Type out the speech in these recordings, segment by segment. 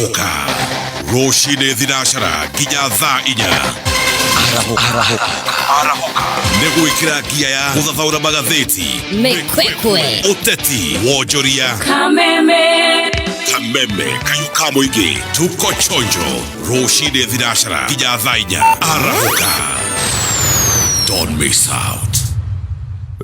Arahuka Roshine Dinashara Ginya Tha Inya Arahuka Neguikira Gia ya Kuthathaura magatheti Mekwekwe Uteti Wojoria Kameme Kayuka Muingi Tuko Chonjo Roshine Dinashara Ginya Tha Inya Arahuka. Don't miss out.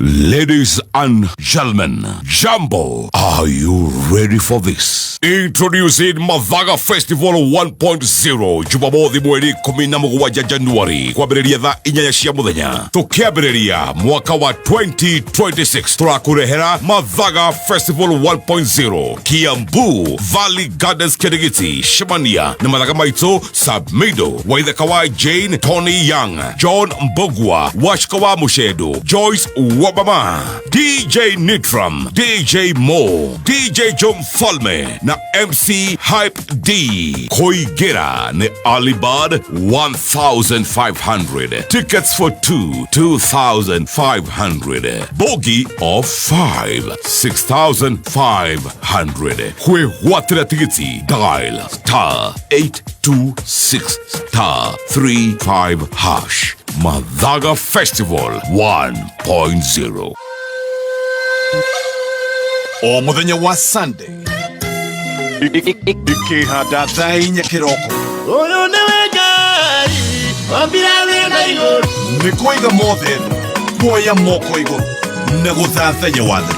Ladies and gentlemen, Jambo, are you ready for this? Introducing Mathaga Festival 1.0 Jumamothi mweri 11 Januari kwambĩrĩria thaa 4 cia mũthenya. Tukiambĩrĩria mwaka wa 2026 turakurehera Mathaga Festival 1.0 Kiambu Valley Gardens Kirigiti Shimania na mathaga maitũ Submido Waithaka wa Jane Tony Young John Mbogwa Washkawa Mushedo Joyce Wabama DJ Nitram DJ Mo DJ Jom Falme na MC Hype D Koigera ne Alibad 1,500 tickets for 2,500 bogey of 5 6,500 kwe watira tigiti dial *826*35# Mathaga Festival 1.0 O muthenya wa Sunday ikihanda thaa 4 kiroko Oyo niwe Ngai wambira wega iguru nĩ kũiga mothe kuoya moko igũrũ na gũthathaiya wathe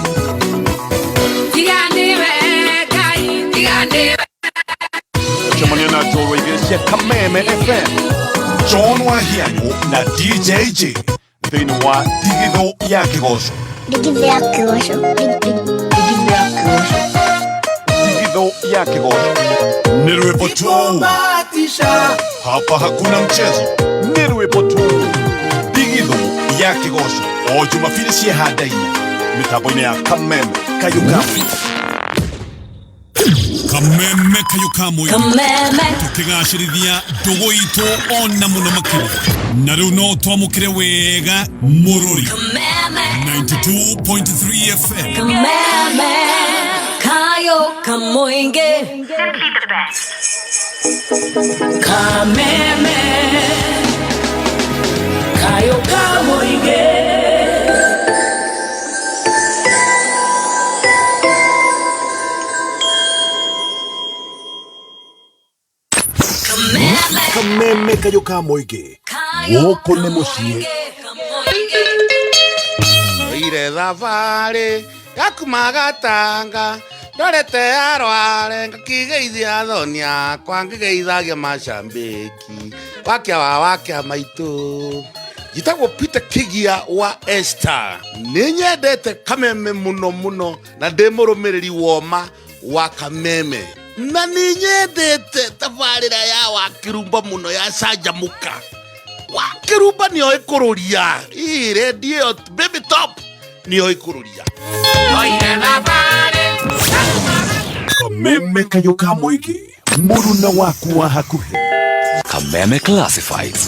Tiganiwe Ngai Tiganiwe Jamani na Njorua igĩrĩ cia Kameme FM John Wahianyo na DJ J thĩinĩ wa Ndigitho ya Kĩgoco Ndigitho ya Kĩgoco Ndigitho ya Kĩgoco nĩ rwĩmbo tu hapa hakuna mchezo nĩ rwĩmbo tu Ndigitho ya Kĩgoco o Jumapili cia handa 4 mĩtambo-inĩ ya Kameme Kayuka Kameme Kayuka Muingi Kameme tukigacĩrithia ndũgũ itũ ona mũno makĩria na rĩu no twamũkĩre wega mũrũri Kameme 92.3 FM Kameme Kayuka Muingi Kameme Kayuka Muingi Kameme Kayuka Muingi gũkũ nĩ mũciĩ Ire thabarĩ yakuma Gatanga ndorete arware ngakigeithia athoni akwa ngĩgeithagia macambĩki wakĩa maitũ njĩtagwo Peter Kigia wa Esther nĩ nyendete Kameme mũno na ndĩ mũrũmĩrĩri woma wa Kameme na nĩ nyendete tabarĩra ya Wakĩrumba mũno ya canjamũka Wakĩrumba nĩoĩ kũrũria radio baby top nĩoĩ kũrũria oire thabarĩ Kameme Kayuka Muingi mũruna waku wa hakuhĩ Kameme Classifieds.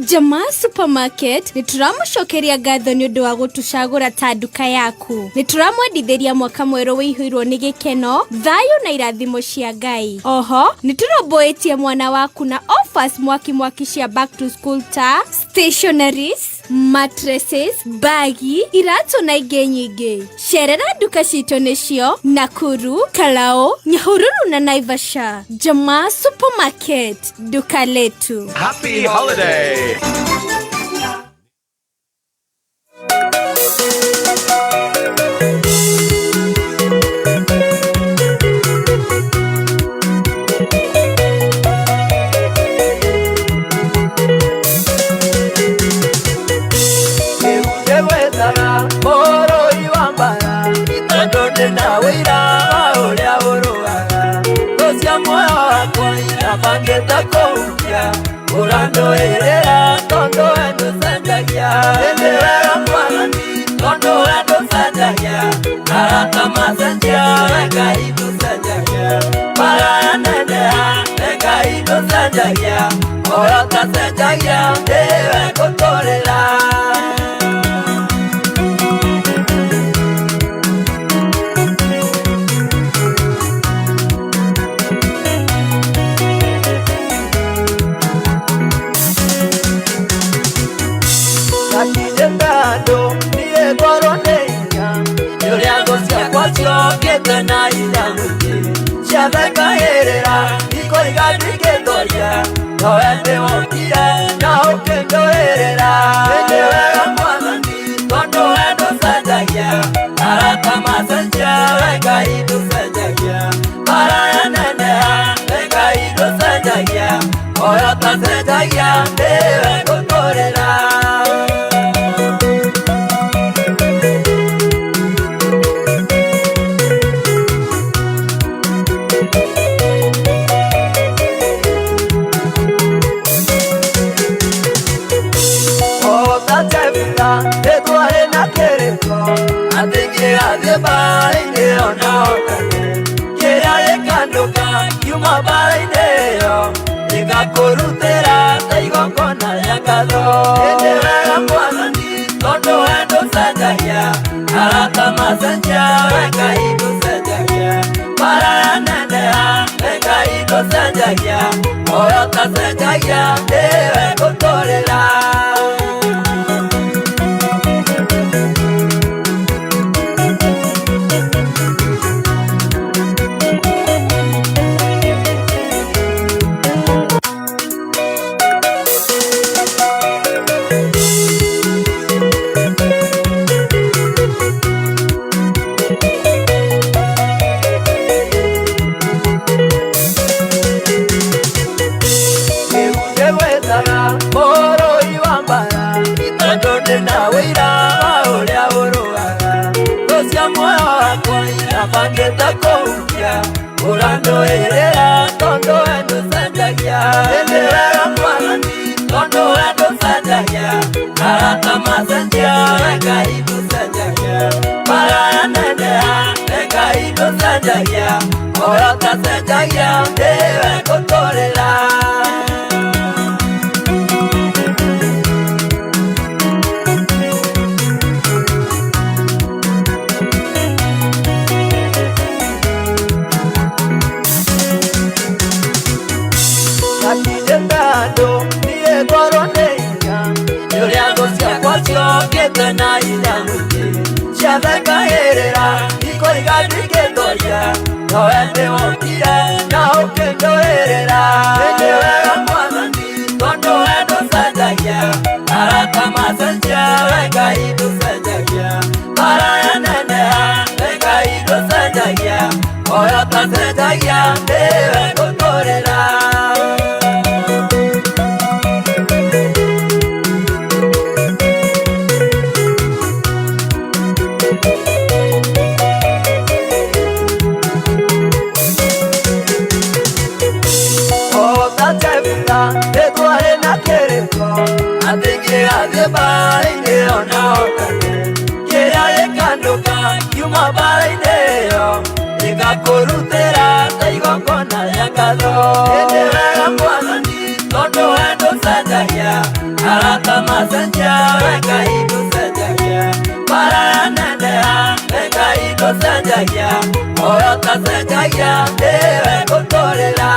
Jamaa Supermarket nituramucokeria ngatho ni undu wa gutucagura ta nduka yaku. Nituramwendithĩria mwaka mwerũ wĩihũirwo nĩ gĩkeno, thayũ na irathimo cia Ngai. Oho, nituromboĩtie mwana waku na offers mwaki cia back to school ta stationeries, mattresses, bagi, iratu na ingĩ nyingĩ. Cerera nduka citũ nĩcio Nakuru, Kalao, Nyahururu na Naivasha. Jamaa Supermarket, duka letu. Happy holiday Urando erera tondo endo sanjagia endera mwanani tondo endo sanjagia arata masanjia ega ido sanjagia para nendea ega ido sanjagia orata sanjagia dewe kotorela kete na ina mwingi ciatheka herera iko igathikistoria no ende wokire na ukindoherera indi wega mwathani tondu wendo cenjagia arata macenjia wenga iducenjagia maraya neneha wenga iducenjagia oyo tacenjagia ndiwe guturira Edware na kereko atingi adhe baine ona otane kera ekandoka yuma baine yo ikakurutera taigo kona yakado ende wega mwathani tondu wendo cenjagia arata macenjia wenga iducenjagia maraya neneha wenga iducenjagia oyo tacenjagia ndiwe guturira Pangeta koukia urando herera tondo endo cenjagia ende wega mwathani tondo endo cenjagia arata macenjia wenga iducenjagia maraya neneha wenga iducenjagia oyo tacenjagia ndiwe guturira kete na ina mwingi ciatheka herera iko igathikistoria no ende wokire na ukindoherera indi wega mwathani tondu wendo cenjagia arata macenjia wenga iducenjagia maraya neneha wenga iducenjagia oyo tacenjagia ndiwe guturira Edware na kereko atingi adhe baine ona otane kera ekandoka yuma baine yo ikakurutera taigo kona yakado ende wega mwathani tondu wendo cenjagia arata macenjia wenga iducenjagia maraya neneha wenga iducenjagia oyo tacenjagia ndiwe guturira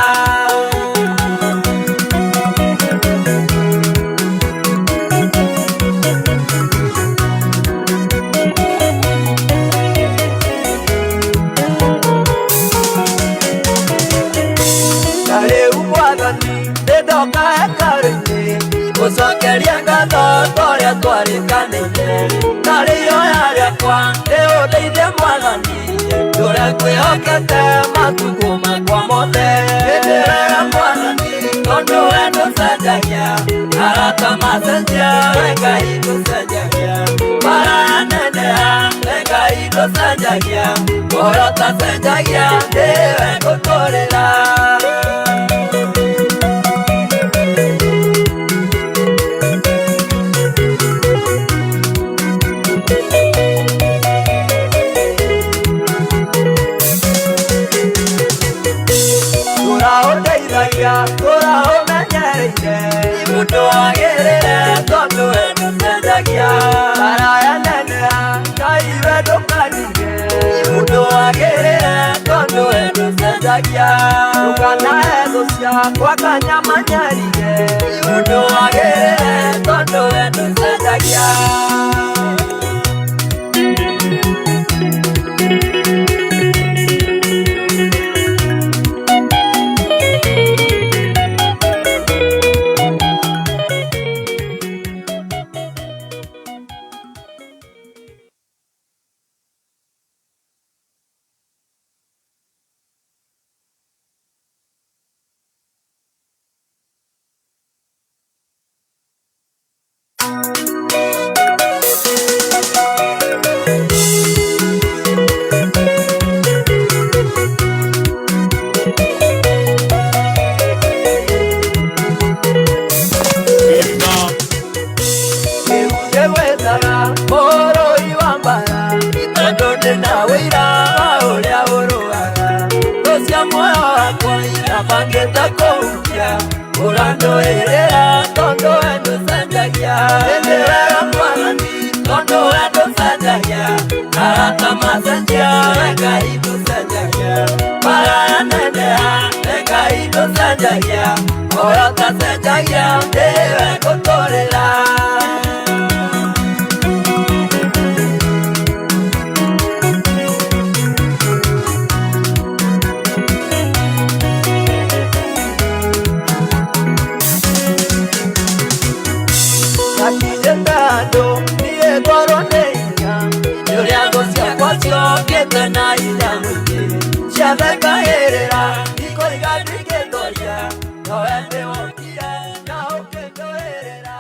ndoka hekarini gucokeria ngatho toria twarikanire tariyo yarekwa ndiundeithie mwathani uria ngwihokete matuku makwa mothe indi wega mwathani tondu wendo cenjagia arata macenjia wenga iducenjagia maraya neneha wenga iducenjagia oyo tacenjagia ndiwe guturira mundu wagirire tondu wendo cenjagia maraya neneha ngai wendo kanige mundu wagirire tondu wendo cenjagia ndukanahe thu ciakwa kanyamanyarige mundu wagirire tondu wendo cenjagia angeta koukia urando erera tondo endo sanjagia endera mwanani tondo endo sanjagia hata masanjia weka ibu sanjagia para nendea weka ibu sanjagia oyota sanjagia dewe kotorela. Akijendado niye goroneya Yuriago siya kwasyo kete na ila mwike Shabeka herera Niko igadike doria Noende wokia Na okendo herera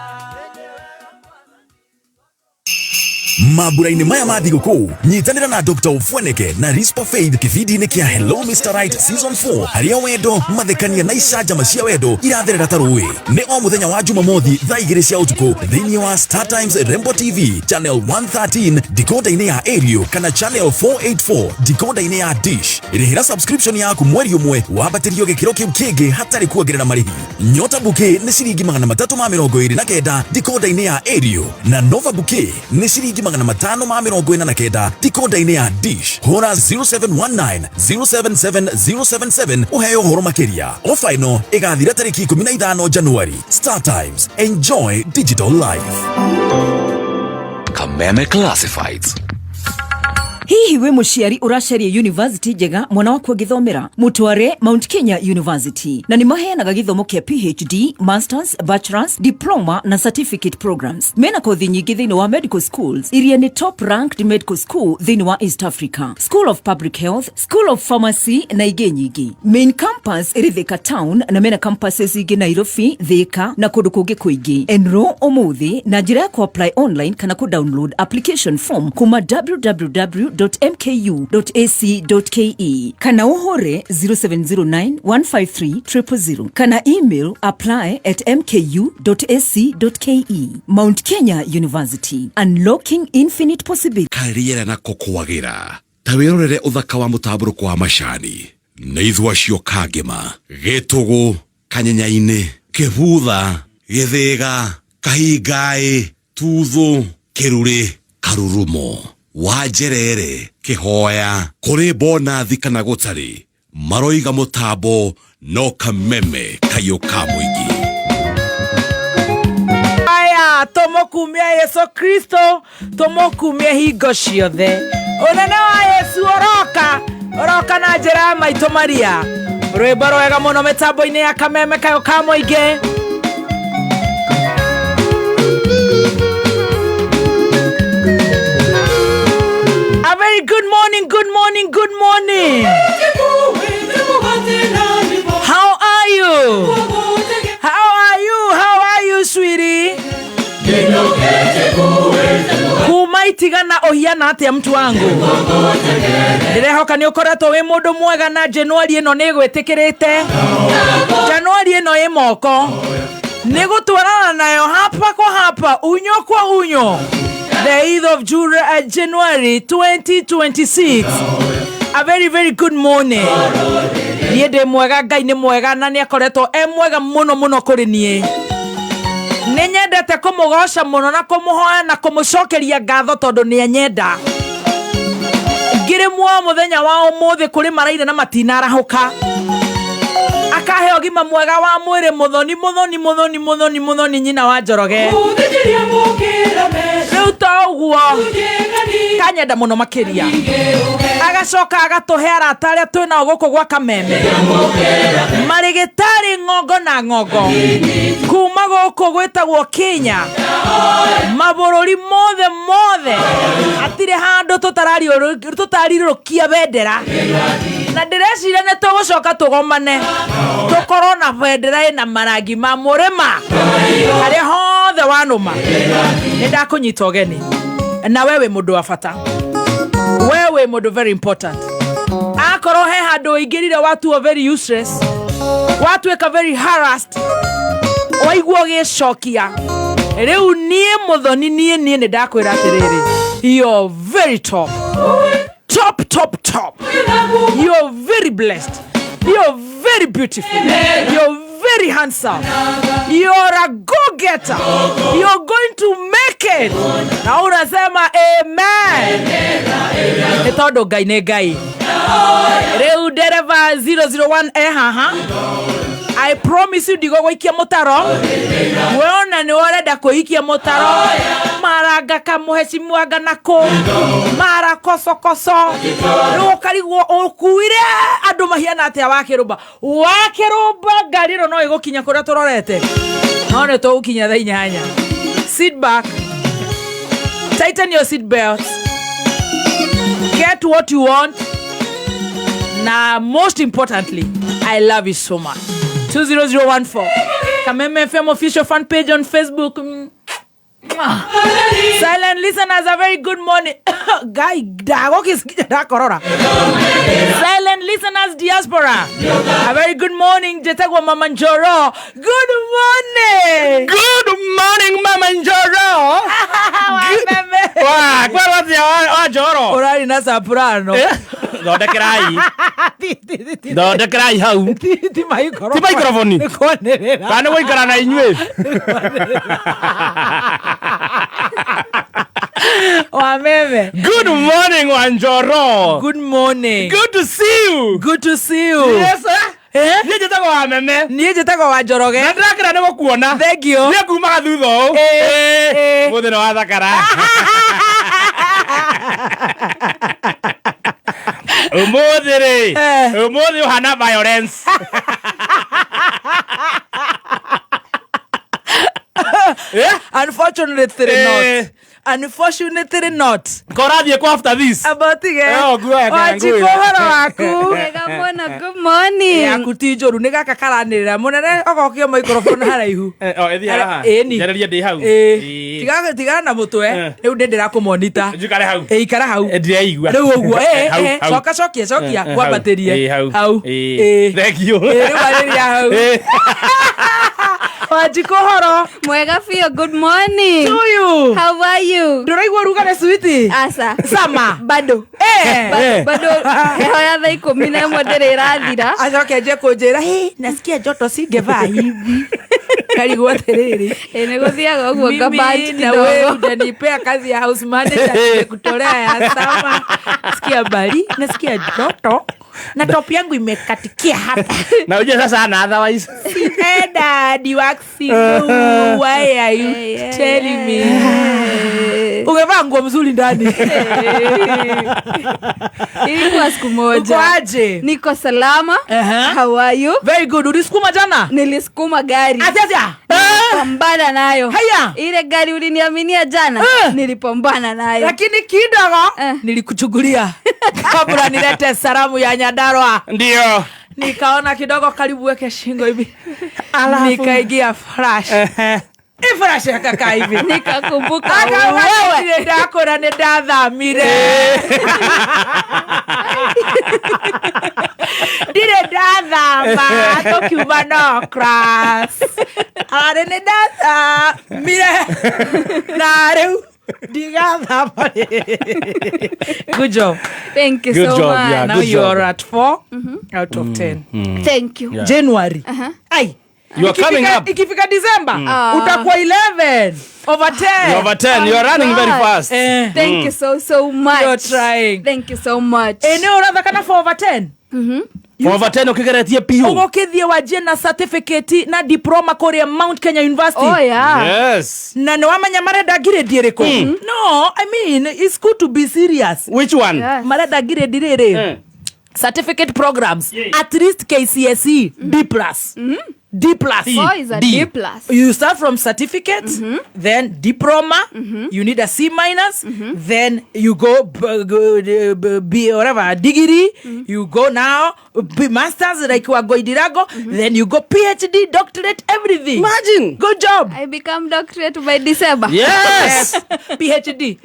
Maburaini maya mathigũkũ nyitanĩra na Dr. Ufweneke na Rispa Faith kĩbindi-inĩ kĩa Hello Mr. Right Season 4 harĩa wendo mathekania na icanjama cia wendo iratherera ta rũĩ nĩ o mũthenya wa Jumamothi thaa 2 cia ũtukũ thĩinĩ wa Star Times Rembo TV channel 113 decoder-inĩ ya Aerial kana channel 484 decoder-inĩ ya Dish. Rĩhĩra subscription yaku mweri ũmwe wambatĩrio gĩkĩro kĩu kĩngĩ hatarĩ kuongerera marĩhi. Nyota Bouquet nĩ ciringi 329 decoder-inĩ ya Aerial na Nova Bouquet nĩ ciringi 549 decoder-inĩ ya Dish. Hora 0719 077 077 ũheo ũhoro makĩria. Ofa ĩno ĩgathira tarĩki 15 Januari. Star Times, enjoy digital life. Kameme Classifieds. Hihi we muciari uracaria university njega mwana waku agithomera mutware Mount Kenya University na ni maheanaga githomo kia PhD, Masters, Bachelors, Diploma na Certificate programs. Mena kothi nyingi thĩinĩ wa medical schools iria ni top ranked medical school thĩinĩ wa East Africa, School of Public Health, School of Pharmacy na ingĩ nyingi. Main campus ĩrĩ Thika Town na mena campuses ingĩ Nairobi, Thika na kũndũ kũngĩ kũingĩ. Enroll ũmũthĩ na njĩra ya apply online kana download application form kuma www.mku.ac.ke kana uhore 0709153000 kana email apply@mku.ac.ke. Mount Kenya University, unlocking infinite possibilities. Kariera na kokoagira tawirorere uthaka wa mutamburuko wa macani na ithwa cio kangema gitugu kanyenyaine kibutha githiga kahingai tuthu kiruri karurumo wajerere kihoya kuri bonathi kana gutari maroiga mutambo no kameme kayuka muingi. Aya tomokumia Yesu Kristo tomokumia hingo ciothe unene wa Yesu oroka na njĩra maitũ Maria rwĩmbo rwega mũno mĩtambo-inĩ ya kameme kayuka muingi. A very good morning, good morning, good morning. How are you? How are you? How are you, sweetie? Kumaitigana ohiana atia mtu wangu. Ndirehoka ni ukoretwo wi mundu mwega na Januari ino ni gwĩtĩkĩrĩte. Januari ino ĩ moko. Ni gũtwarana nayo hapa kwa hapa, unyo kwa unyo. The 8th of January 2026. A very very good morning. Niende mwega, Ngai ni mwega na ni akoretwo mwega muno muno kuri nie. Ninyendete kumugoca muno na kumuhoya na kumucokeria ngatho tondu ni anyenda. Ngire mwa muthenya wa umuthi kuri maraire na matinarahuka. Akahe ogima mwega wa mwiri muthoni nyina wa Njoroge. Riu ta uguo kanyenda muno makiria agacoka agatuhe arata aria twina guku gwa kameme marigitari ng'ongo na ng'ongo kuma guku gwitagwo Kenya mabururi mothe atire handu tutarirukia bendera na ndireciria ni tugucoka tugomane tukorwo na bendera ina marangi ma murima haria hothe wanuma. Nindakunyita ogeni na wewe mundu wa bata, wewe mundu very important. Akorwo he handu ingirire watu are very useless, watu eka very harassed, waigwo gicokia riu nie muthoni nie nindakwira atiriri you're very top. You're very blessed. You're very beautiful. You're very handsome. You're a go-getter. You're going to make it. Na unasema amen. Etodo gai ne gai. Reu dereva 001 I promise you digo goikia motaro. Weona ni oreda koikia motaro. Maraga kamuheshimiwa ganako. Mara koso. Reu karigo okuire andu mahiana atia wakiruba. Wakiruba gariro no igokinya kuria turorete. No ne to ukinya thainya hanya. Sit back. Tighten your seat belts. Get what you want. Now, most importantly, I love you so much. 20014. Kameme FM official fan page on Facebook. Silent listeners, a very good morning. Guy, silent listeners, diaspora. A very good morning, Jetagwa Mama Njoro. Good morning. Good morning, Mama Njoro. Kwa watu ya Njoro. Orari na soprano. Dode krai hau. Ti microphone. Kana woikara na inywe. Wameme. Good morning, Wanjoro. Good morning. Good to see you. Good to see you. Yes, sir. Niye jetagwa Wameme. Niye jetagwa Wanjoroge. Ndakira nimo kuona. Thank you. Niye kuma thutho. Muthe no wathakara. Umothe uhana violence. Unfortunately not. Korathie kwa after this. About it. Wachikohoro waku. Good morning. Ya kutijoru ni gaka karanirira munene ogokio microphone haraihu. Ethi haha. Jareria ndi hau. Tiga na mutwe. Riu ndendira ku monitor. Njikare hau. Ikara hau. Ndiraigua. Riu uguo. Cokia. Kwambateria. Hau. Thank you. Riu bariria hau. Wachikohoro. Mwega fio, good morning. To you. How are you? Ndiraigua rugare sweetie. Asa. Sama. Bado. Bado. Heho ya thaa 11 ndire irathira. Acoke nje kunjira, nasikia joto singevaa hivi. Karigwa terere. Negothiaga uguo ngabati kidogo. Na wewe utanipea kazi ya house manager nikutolea ya Sama. Nasikia bali, nasikia joto. Na top yangu imekatikia hapa. Na uje sasa ana otherwise. Daddy waxing. Why are you telling me? Ungevaa nguo mzuri ndani. Ilikuwa siku moja. Ukoaje? Niko salama. How are you? Very good. Ulisukuma jana? Nilisukuma gari. Acha. Pambana nayo. Haya. Ile gari uliniaminia jana, nilipambana nayo. Lakini kidogo nilikuchugulia. Kabla nilete salamu ya Nyandarua. Ndio. Nikaona kidogo karibu weke shingo hivi. Nikaigia flash. Flash kaka hivi. Nikakumbuka wewe ndako na ndathamire. Dire ndathama tokiuma no class. Are ne ndathamire. Na reu Good job. Thank you so much. Yeah, now you are at 4 out of 10. Thank you. Yeah. January. Ai. You are coming up. Ikifika December, utakuwa 11 over 10. You're over 10. You are running very fast. Thank you so much. You're trying. Thank you so much. Ene uratha kana 4 over 10? For over 10 ukigeretie pio. Ugokithie wajie na certificate na diploma Korea Mount Kenya University. Oh yeah. Yes. Na no amanya marenda grade riko. No, I mean it's good to be serious. Which one? Yes. Marenda grade rere. Certificate programs. At least KCSE D+. D+. Oh, is a D+. You start from certificate, then diploma, you need a C-, then you go B whatever, degree, you go now B masters like Wagoidirago, then you go PhD, doctorate, everything. Imagine. Good job. I become doctorate by December. Yes. PhD.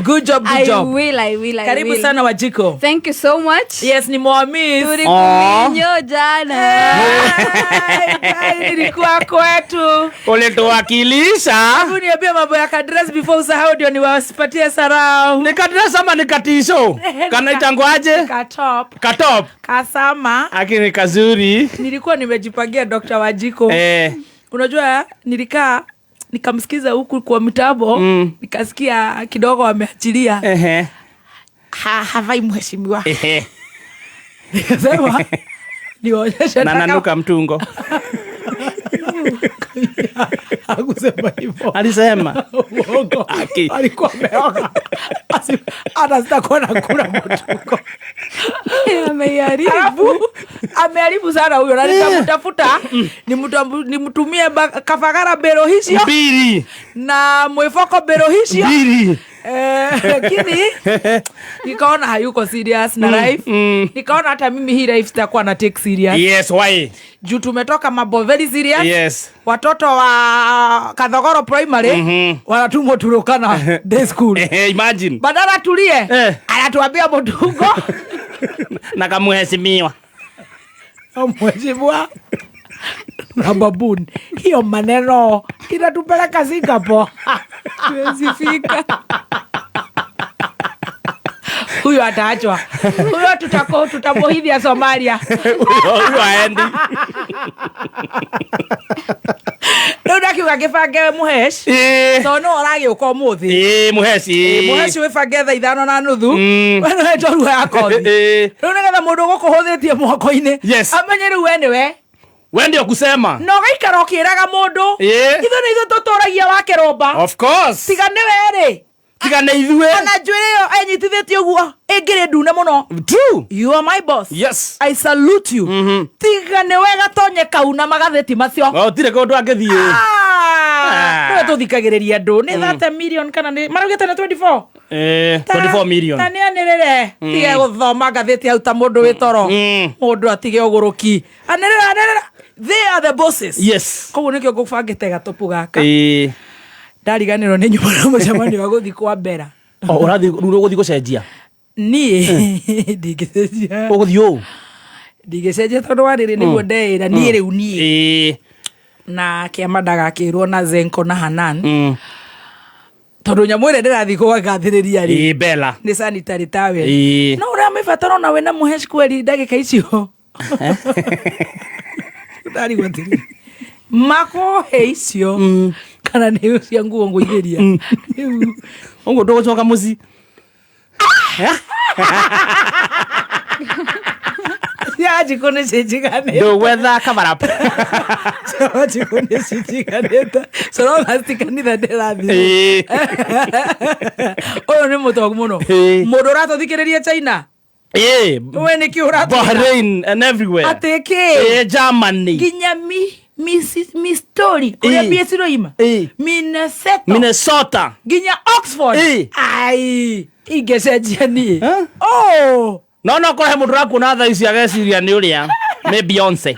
Good job. I will. Karibu sana Wajiko. Thank you so much. Yes, ni mwamiss. Tulikuminyo jana. Nilikuwa kwetu. Ulituwakilisha. Hebu niambie mambo ya kadress before usahau ndio niwasipatie sarau. Ni kadress ama ni katisho? Kana itangwaje? Katop. Katop. Kasama. Akini kazuri. Nilikuwa nimejipangia Dr. Wajiko. Unajua nilikaa nikamsikiza huku kwa mtabo, nikasikia kidogo wameachilia. Havai mheshimiwa. Nikasema nionyeshe na nanuka mtungo. Hakusema hivyo. Alisema uongo. Alikuwa ameoga. Hata sitakuwa nakula mtungo. Ameharibu sana huyo. Na nitamtafuta nimtumie kafagara bero hisio mbili na mwefoko bero hisio mbili. Lakini nikaona hayuko serious na life. Nikaona hata mimi hii life sitakuwa na take serious. Yes, why? Juu tumetoka mambo very serious. Yes. Watoto wa Kathogoro primary wanatumwa Turukana day school. Imagine. Badala tulie, anatuambia mtungo na kamheshimiwa. Mheshimiwa na babuni. Hiyo maneno inatupeleka Singapore. Tuwezi fika. Huyo ataachwa. Huyo tutamohidhia Somalia. Huyo aendi. Ndaki wakifange muhesh. So no orage uko muthi. Muheshi. Muheshi wefange tha 5:30. Wena eto ruwa yako. Nonega mundu gukuhuthitie mwako-ini. Amenye riu we niwe. We ndio kusema. No gaikara ukiraga mundu. Ithu tuturagia wa kiromba. Of course. Tigane weri. Tigane ithue. Ona njwire yo enyitithitio guo. Ingire ndune muno. True. You are my boss. Yes. I salute you. Tigane wega tonye kauna magatheti macio. Tire kundu angithie. No tuthikagiriria ndu ni 30 million kana ni marugite na 24. 24 million. Tani anirere. Tige guthoma gatheti auta mundu witoro. Mundu atige uguruki. Anirera. They are the bosses. Yes. Koguo nikyo ngubangite gatopu gaka. Ndariganirwo ni nyuma na mucemanio wa guthi kwa mbera. Urathi guthi gucenjia. Ni ndigicenjia. Uguthi u. Ndigicenjia tondu wariri niguo ndeira ni riu ni. Na kiama ndagakirwo na Zenko na Hanan. Tondu nyamwire ndirathi kugathiriria ri. Bella. Ni sanitary towel. No ura mifataro na we na muhesh kweli ndagika icio. Ndari gwatiri. Mako heicio. Kana ni cia nguo nguigeria. Ongo ndogo choka muzi. Ya jikone sejigane. The weather cover up. So jikone sejigane. So long as tikanitha nderathi. Oyo ni mutongo muno. Mundu ratothikireria China. We ni kiura Bahrain and everywhere. Ateke. Germany. Ginyami. Miss Story. Kuria BS Roima. Minnesota. Ginya Oxford. Ai. Igesejia ni. Oh. No kohe mundu rakuna tha ici ageciria ni uria. Me Beyonce.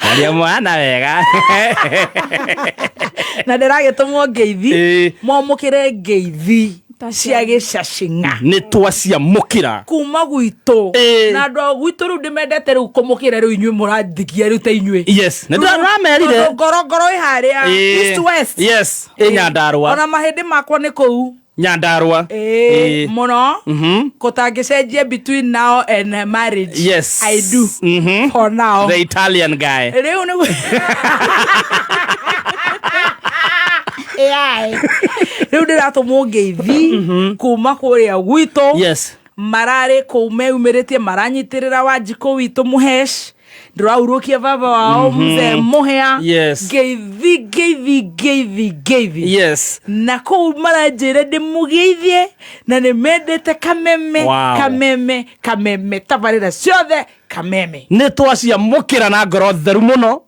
Aria mwana wega. Na ndiragetumwo ngeithi. Momukire ngeithi. Cia gicacinga ni twacia mukira kuma gwitu na ndo gwitu ru ndimendete ru kumukira ru inywe murathikia ru te inywe. Yes na ndiramerire ngorongoro iharia east west. Yes Nyandarua ona mahindi makwa ni kuu Nyandarua muno kutangicenjia between now and marriage. Yes I do for now. The Italian guy riu ni riu ndiratumwo ngeithi kuma kuria gwitu. Yes marare kumeumirite maranyitirira Wanjiko witu muhesh nduraurukia baba wao mzee muhea. Yes geithi yes na ko maranjire ndimugeithie na nimendete kameme. Kameme tabarira ciothe kameme ni twacia mukira na ngoro theru muno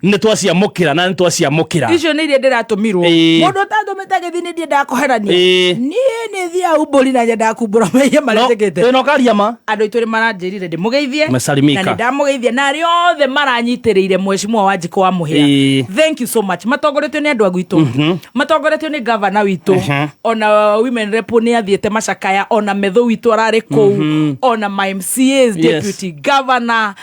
ni twacia mukira na ni twacia mukira icio ni iria ndiratumirwo mundu tathomete githi ni ndie ndakoherania ni umithia uburi na nyenda kumbura meye maretekete no karia ma andu ituri maranjirire ndimugeithie Mesalimika. na ndamugeithie na ari othe maranyitiriire mweshimwa wa Njiko wa Muhia. Thank you so much. Matongoretio ni andu agwitu matongoretio ni governor witu ona women rep ni athiete macakaya ona metho witu arari kou ona my MCAs deputy governor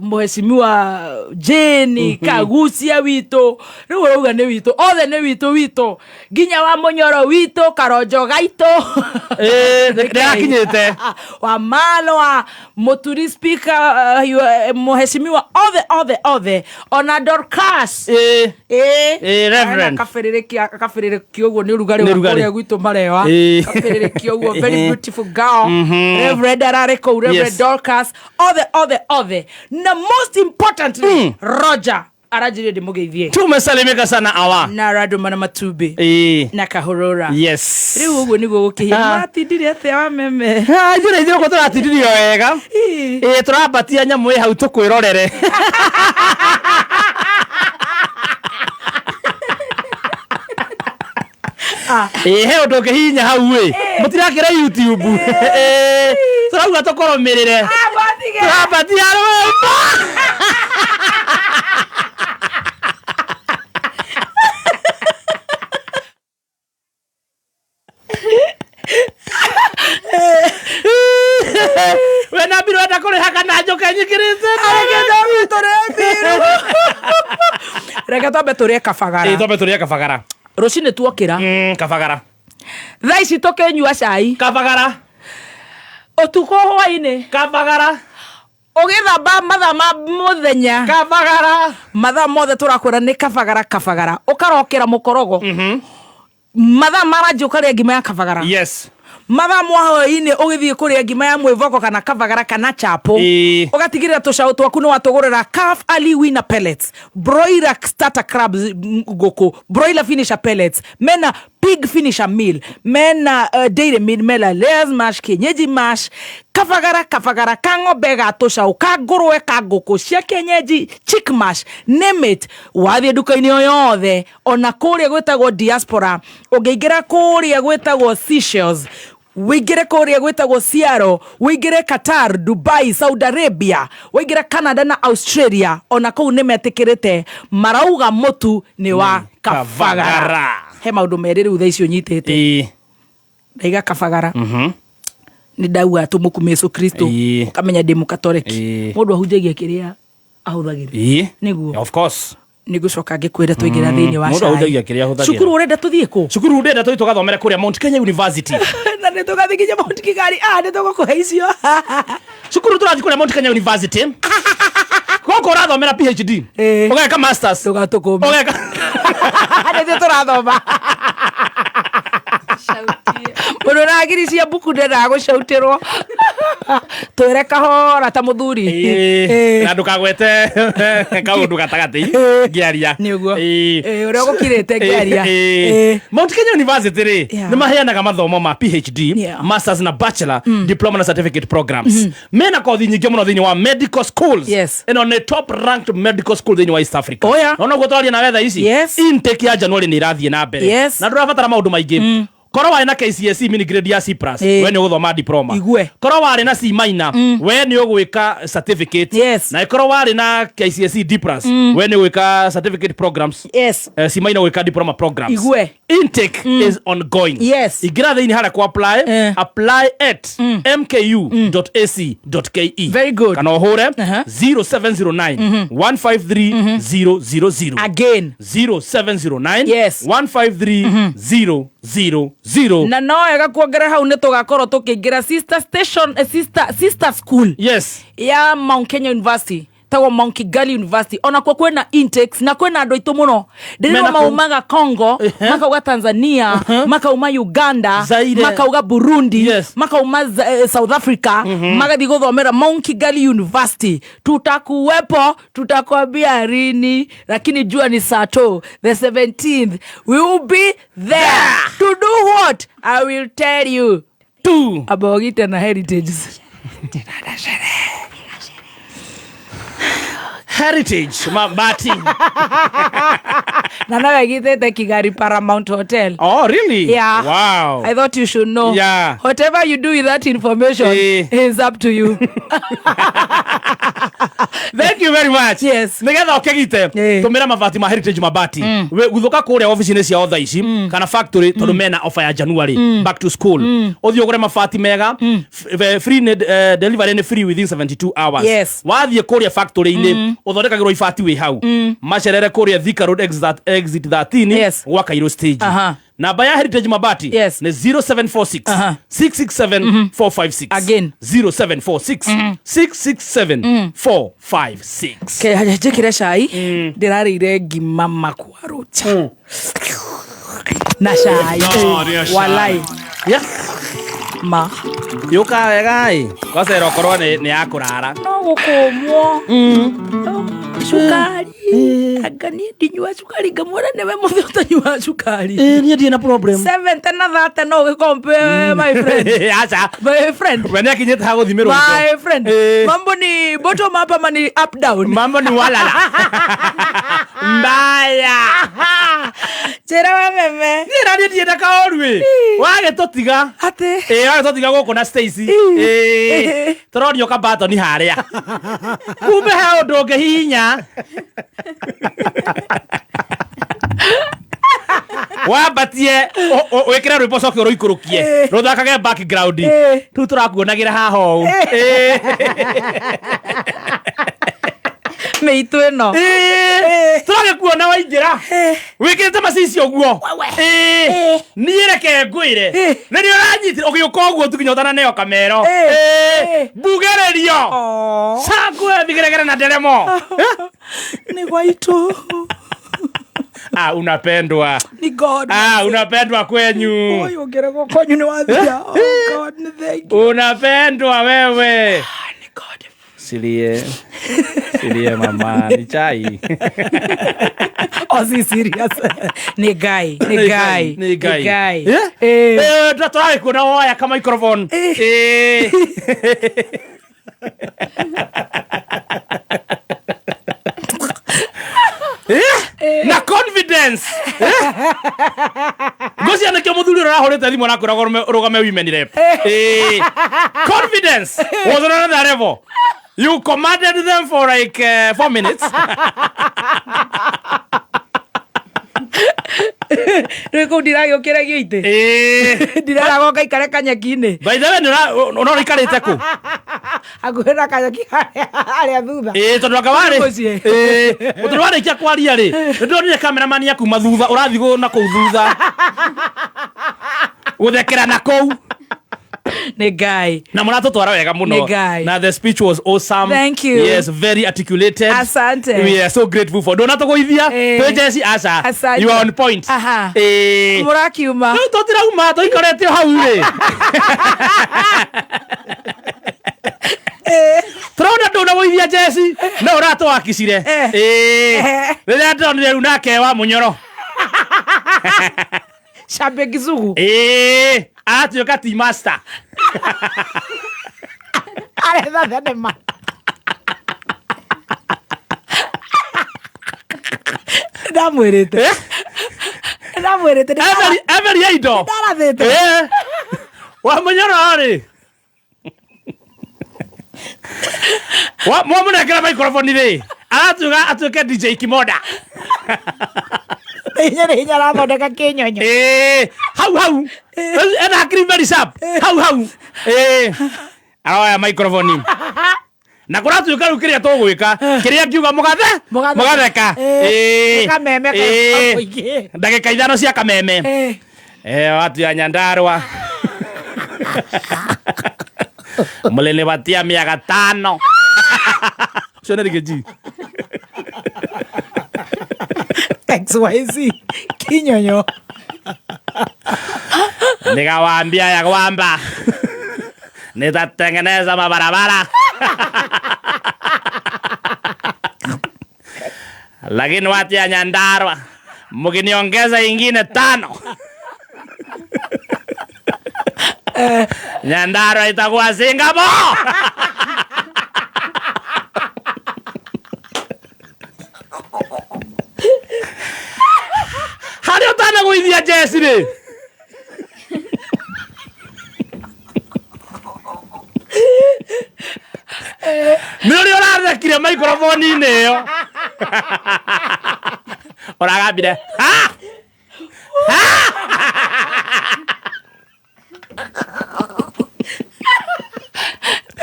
mweshimwa Jeni Kagucia witu riu uga ni witu othe ni witu ginya wa Munyoro witu Karonjo gaito ndakinyete wa Malwa Muturi speaker mweshimiwa othe ona Dorcas reverend kafirire kiugo ni rugari wa kuria gwitu marewa kafirire kiugo very beautiful girl Reverend Arareko Reverend Dorcas othe na most importantly Roger arajire ndimugeithie tumesalimika sana awa na rado mana matube na kahorora yes riu uguo niguo gukihia matindire ate wa meme njira ithio ko turatindirio wega turabatia nyamu hau tukwirorere he undu ngihinya hau mutirakira YouTube turauga tukoromirire turabatia wena biro ata kore haka na joka nyikirite rega tobe turie kabagara tobe turie kabagara rucine tuokira kabagara thaici tukenyua cai kabagara utuko hwaine kabagara ugithamba matha ma muthenya kabagara matha mothe turakwira ni kabagara ukarokera mukorogo matha maranji ukaria ngima ya kabagara yes matha mwahoine ugithie kuria ngima ya mwivoko kana kabagara kana chapo ugatigirira tucao twaku ni watugurira calf early winner pellets broiler starter crabs ngoko broiler finisher pellets mena pig finisher meal mena dairy meal mela layers mash kienyeji mash kabagara kang'ombe ga tucao ka ngurwe ka ngoko cia kienyeji chick mash name it wathie duka-ini yothe ona kuria gwetagwo diaspora ungiingira kuria gwetagwo Seychelles wigire kuria gwetagwo Seattle wigire Qatar Dubai Saudi Arabia wigire Canada na Australia ona kou nimetikirite marauga mutu ni wa kabagara he maundu meriru thaicio nyitete ndaiga kabagara ni ndauga tumuku Yesu Kristo kamenya ndi mukatoliki mundu ahunjagia kiria ahuthagira niguo of course nigucoka ngikwira tuigira thiini wa mundu ahunjagia kiria ahuthagira cukuru urenda tuthie ku cukuru urenda tuthie tugathomera kuria Mount Kenya University na nä tå gathikinya Mount Kigari nä tå gå kå he icio cukuru tå rathiä kå rä Mount Kenya University gåkå å rathomera PhD å geka masters tå gatå kå nä tå tå rathoma må ndå ragiri cia mbuku ndendaga gå cautä rwo twä re kahora ta må thuri na ndå kagwete kaå ndå gatagatä ngä aria nä å guo å rä a gå kirä te ngä aria Mount Kenya University nä maheanaga mathomo ma PhD masters na bachelor diploma na certificate programs mena kothi nyingä må no thä inä wa medical schools ĩno nä top ranked medical school thä inä wa East Africa ona guo twaria na wetha ici intake ya January nä irathie na mbere na ndå rabatara maå ndå maingä korwo warĩ na KCSE mini grade ya C+ we nĩ ũgũthoma diploma korwo warĩ na C- we nĩ ũgwĩka certificate na korwo warĩ na KCSE D+ we nĩ ũgwĩka certificate programs C- ũgwĩka diploma programs intake is ongoing ingĩra thĩinĩ harĩa ku apply at mku.ac.ke very good kana ũhũre 0709 153 000 again 0709 153 000 na no ega kuongera hau nĩ tũgakorwo tũkĩingĩra sister school ya Mount Kenya University tawo Mount Kigali University ona kwa kwena intakes na kwena andũ aitũ mũno ndĩrĩma maumaga Congo makauga Tanzania makauma Uganda makauga Burundi makauma South Africa magathi gũthomera Mount Kigali University tutakuwepo tutakwambia rini lakini jua ni sato the 17th we will be there to do what I will tell you about it and heritage Heritage Mabati. Na nawe githete Kigari Paramount Hotel. Oh, really? Yeah. Wow. I thought you should know. Yeah. Whatever you do with that information is up to you. Thank you very much. Yes. Nigetha okegite tumira mabati ma Heritage Mabati. Guthuka kuria office-ini cia otha ici kana factory tondu mena offer ya January back to school. Uthio gure mabati mega free delivery and free within 72 hours. Yes. Wathie kuria factory-ini uthondekagirwo ibati wi hau. Macerere kuria Thika Road exit 13 gwa Cairo stage. Namba ya Heritage Mabati ni 0746 667 456. Again 0746 667 456. Ke hajekire cai ndirarire ngima makwarucha na cai walai ma yuka wegai kwacera korwa ni yakurara no gukumwo sukari agani ndinywa sukari ngamwona newe muthe utanywa sukari ni ndie na problem 7 tena that no gikompe my friend acha my friend wena kinyeta ha guthimirwo my friend mambo ni bottom up ama ni up down mambo ni walala mbaya jera wa meme ni ndie na kaorwe wage totiga ate wage totiga goko na Stacy toronio ka bato ni haria kumbe ha undu hinya wabatie wekira rwipo coke uruikurukie ruthakage background tu turakuonagira haha u meitu eno turage kuona waingira wikirite macici oguo nireke ngwire nini uranyitire ugiuka oguo tukinyotana nayo kamero bugererio sagwe bigeregere na deremo ni gwaitu unapendwa ni God unapendwa kwenyu oyo gerego kwenyu ni wathia oh God ni thank you unapendwa wewe ni God silie mama ni chai si serious ni guy tutatwai kuna waya kama microphone na confidence gosi anake muthuri rahorete thimo nakura rugame women rep confidence was on another level. You commanded them for like 4 minutes. Riko ndirayo kiragio ite ndirago kaikare kanyaki-ini by the way no ikarite ku aguhera kanyaki aria thutha tondu akawari utondu wari kia kwaria ri ndonire cameraman yaku mathutha urathi go na ku thutha uthekera na kou ni guy na muratutwara wega muno na the speech was awesome. Thank you. Yes, very articulated. Asante. We are so grateful for donata goithia pejesi asa you are on point. Murakiuma no totira uma to ikarete hau ri Trona dona goithia Jesse no urato akicire rĩrĩa ndonire rĩu nake wa munyoro Shabe Kizugu atuĩka tea master aretha thenema ndamwĩrĩte every indo ndarathĩte wa munyoro rĩ mwamunekera microphone rĩ atuĩke DJ Kimoda hinya rathondeka kinyonyo hau ena akiri very sharp hau aroya microphone na kuratuĩka rĩu kĩrĩa tũgwĩka kĩrĩa ngiuga mũgatheka kameme ndagĩka 5 cia kameme watu ya Nyandarua mulele batia 500 ucio nĩ rĩgĩji XYZ kinyonyo nikawaambia ya kwamba nitatengeneza mabarabara lakini watu ya Nyandarua mkiniongeza ingine 5 Nyandarua itakuwa Singapore. Yes ni. Nuri orathekire microphone-inĩ ĩyo. Oragambire. Ha!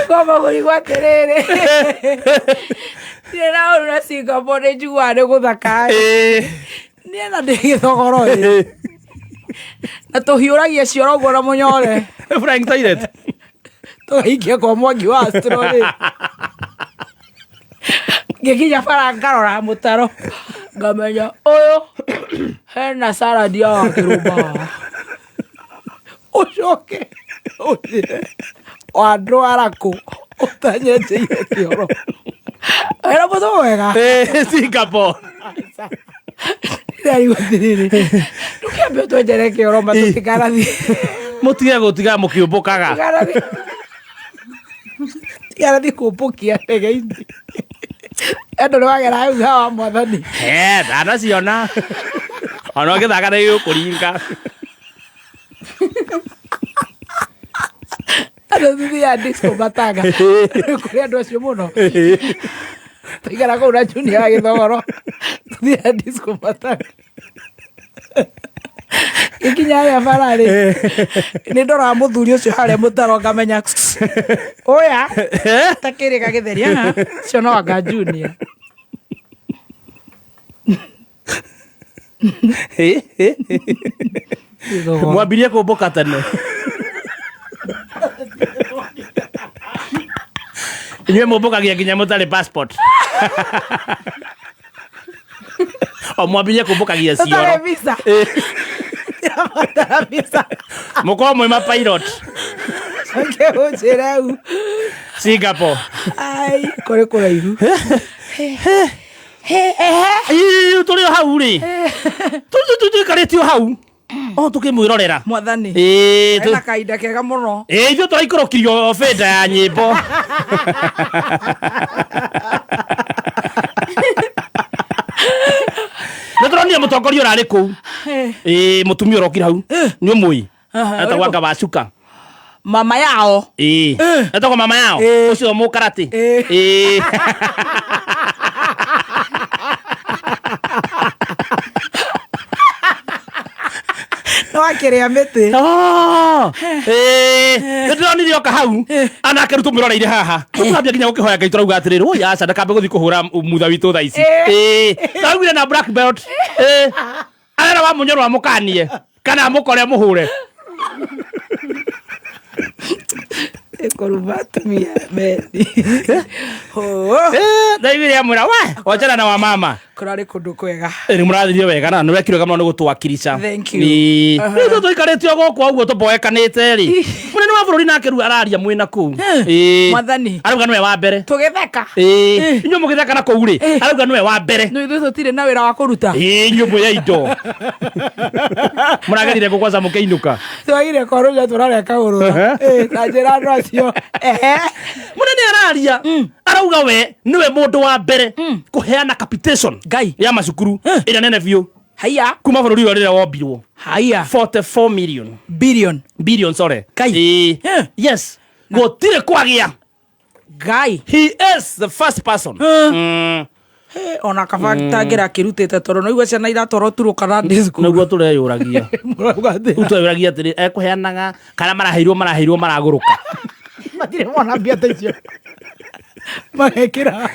Kama kulikuwa terere. Nina una Singapore juare guthaka. Nina ndigithogoro. Na tuhiuragia cioro gora munyore. Frank toilet. Tuikia kwa mwangi wa astroli. Ngikinya bara ngarora mutaro. Ngamenya oyo hena salad ya kiruba. Ucoke. Wandå araku utanyete kioro era muto wega Singapore ndari gutirire ndukiambe twenjere kioro matutikarathi mutige gutiga mukiumbukaga tikarathi kumbukia ndege-inĩ endo nĩ wagera hau hawa mwathani ndanaciona ona ũgĩthaka nĩ gĩkũringa Thuthi ya disco batanga kuri andu acio muno tigara ko na junior agithogoro thuthi ya disco batanga ikinya ya farari ni ndora muthuri ucio hare mutaro ngamenya oya takiri kagitheria cio no anga junior mwambirie kumbuka tene Inywe mumbukagia nginya mutari passport. O mwambirie kumbukagia cioro. Mutari visa. Mutari visa. Muko mwe ma pilot. Sanke ujireu. Singapore. Ai, kore kuraihu. Turi hau ri. Tu karetio hau. O tukimwirorera mwathani ena kaida kega muno ithu turaikorokirio benda ya nyimbo Nĩtũronire mũtongoria ũrarĩ kũu mũtumia ũrokire hau nĩ ũmũi etagwo anga wacuka mama yao etagwo mama yao ũcio mũkarati no akiria miti nĩndĩronire oka hau anake rĩu tũmwĩroreire haha tũtambia nginya gũkĩhoya Ngai tũrauga atĩrĩrĩ ũyũ aca ndakambe gũthiĩ kũhũra mutha witũ thaa ici tũraugire na black belt arera wa mũnyoro amũkanie kana amũkore mũhũre ekorubatumia meni ndaiguire amwĩra we wachana na wa mama kurari kundu kwega nĩ mũrathirie wega na nĩ wekire mũno nĩ gũtwakirisha nĩ tũikarĩtio gũkũ ũguo tũmboekanĩte rĩ mũnene wa bũrũri nake rĩu araria mwĩna kũu mwathani arauga nĩwe wa mbere tũgĩtheka inyuĩ mũgĩtheka na kũu rĩ arauga nĩwe wa mbere no ithuĩ tũtirĩ na wĩra wa kũruta nyũmbũ ya indo mũragerire kũ kwanza mũkĩinũka twagire korũja tũrareka ũrũra na njĩra andũ acio mũnene araria arauga we nĩwe mũndũ wa mbere kũheana capitation Ngai ya macukuru ĩrĩa nene biũ haya kuma bũrũri ũyũ rĩrĩa wombirwo haya 44 billion sorry Ngai yes gũtirĩ kwagĩa Ngai he is the first person ona kabantangira kirutite toro no igwe ciana iratoro turo kana disco naguo tureyuragia uteyuragia atiri ekuheanaga kana maraheirwo maragũrũka matire mwana mbia taicio magekira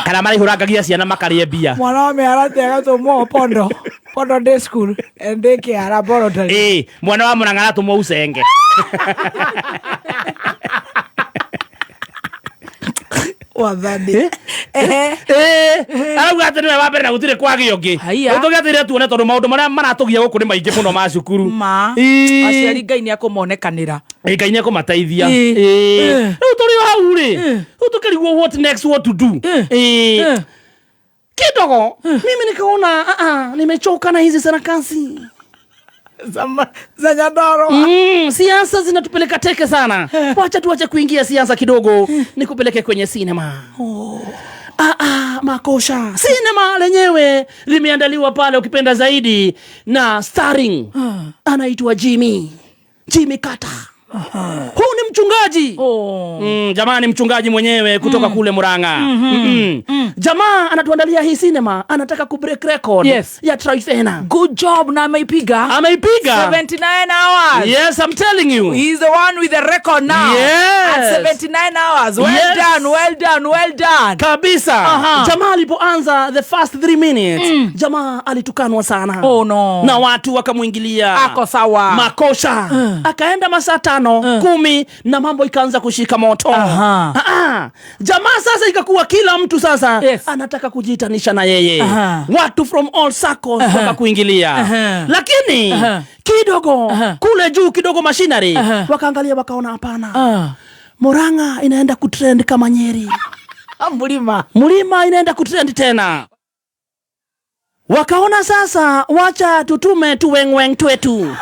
kana marihũrangagia ciana makarĩe mbia mwana wa mĩarate agatũmwo pondo day school and day care laboratory mwana wa mũrang'a aratũmwo ucenge wathani arauga atĩ nĩwe wa mbere na gũtirĩ kwagĩa ũngĩ tũgĩatĩire tuone tondũ maũndũ marĩa maratũgia gũkũ nĩ maingĩ mũno ma cukuru aciari Ngai nĩ akũmonekanĩra Ngai nĩ akũmateithia rĩu tũrĩ o hau rĩ rĩu tũkĩrigwo what next what to do kidogo mimi nikaona nimechoka na hizi sarakasi za Nyandarua siasa zinatupeleka teke sana wacha tuache kuingia siasa kidogo nikupeleke kwenye sinema Makosha. Sinema lenyewe limeandaliwa pale ukipenda zaidi na starring anaitwa Jimmy Carter. Huu ni mchungaji. Jamani, mchungaji mwenyewe kutoka kule Murang'a. Jamaa anatuandalia hii sinema, anataka ku break record ya Trifena. Good job na ameipiga 79 hours. Yes, I'm telling you. He's the one with the record now. Yes. At 79 hours. Well done. Kabisa. Jamaa alipoanza the first 3 minutes, jamaa alitukanwa sana. Na watu wakamuingilia. Ako sawa. Makosha. Akaenda masaa 5, 10 na mambo ikaanza kushika moto. Jamaa sasa ikakuwa kila mtu sasa anataka kujitanisha na yeye. Watu from all circles wakakuingilia. Lakini kidogo kule juu kidogo machinery wakaangalia wakaona hapana. Murang'a inaenda kutrend kama Nyeri. Mlima inaenda kutrend tena. Wakaona sasa wacha tutume tuwengweng twetu.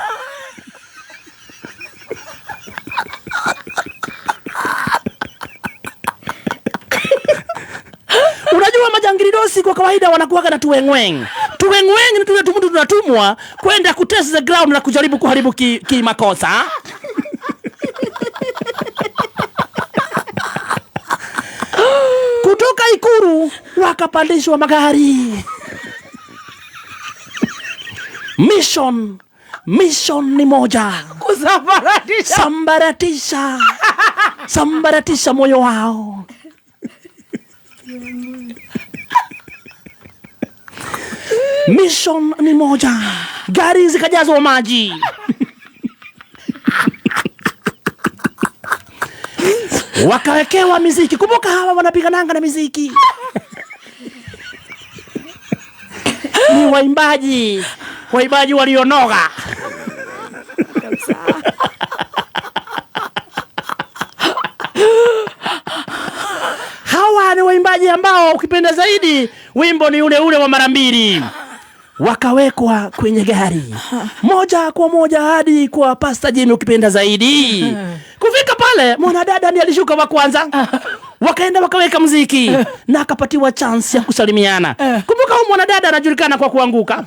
Unajua majangiridosi kwa kawaida wanakuwaga na tuwengweng. Tuwengweng ni tule mtu tunatumwa kwenda kutest the ground na kujaribu kuharibu makosa. Kutoka Ikuru wakapandishwa magari. Mission ni moja. Sambaratisha moyo wao. Mission ni moja. Gari zikajazwa maji. Wakawekewa miziki. Kumbuka hawa wanapigananga na miziki. Ni waimbaji walionoga. Hawa ni waimbaji ambao ukipenda zaidi wimbo ni ule wa mara mbili. Wakawekwa kwenye gari moja kwa moja hadi kwa Pastor Jimmy ukipenda zaidi. Kufika pale mwanadada ndiye alishuka wa kwanza. Wakaenda wakaweka muziki na akapatiwa chance ya kusalimiana. Kumbuka huyu mwanadada anajulikana kwa kuanguka.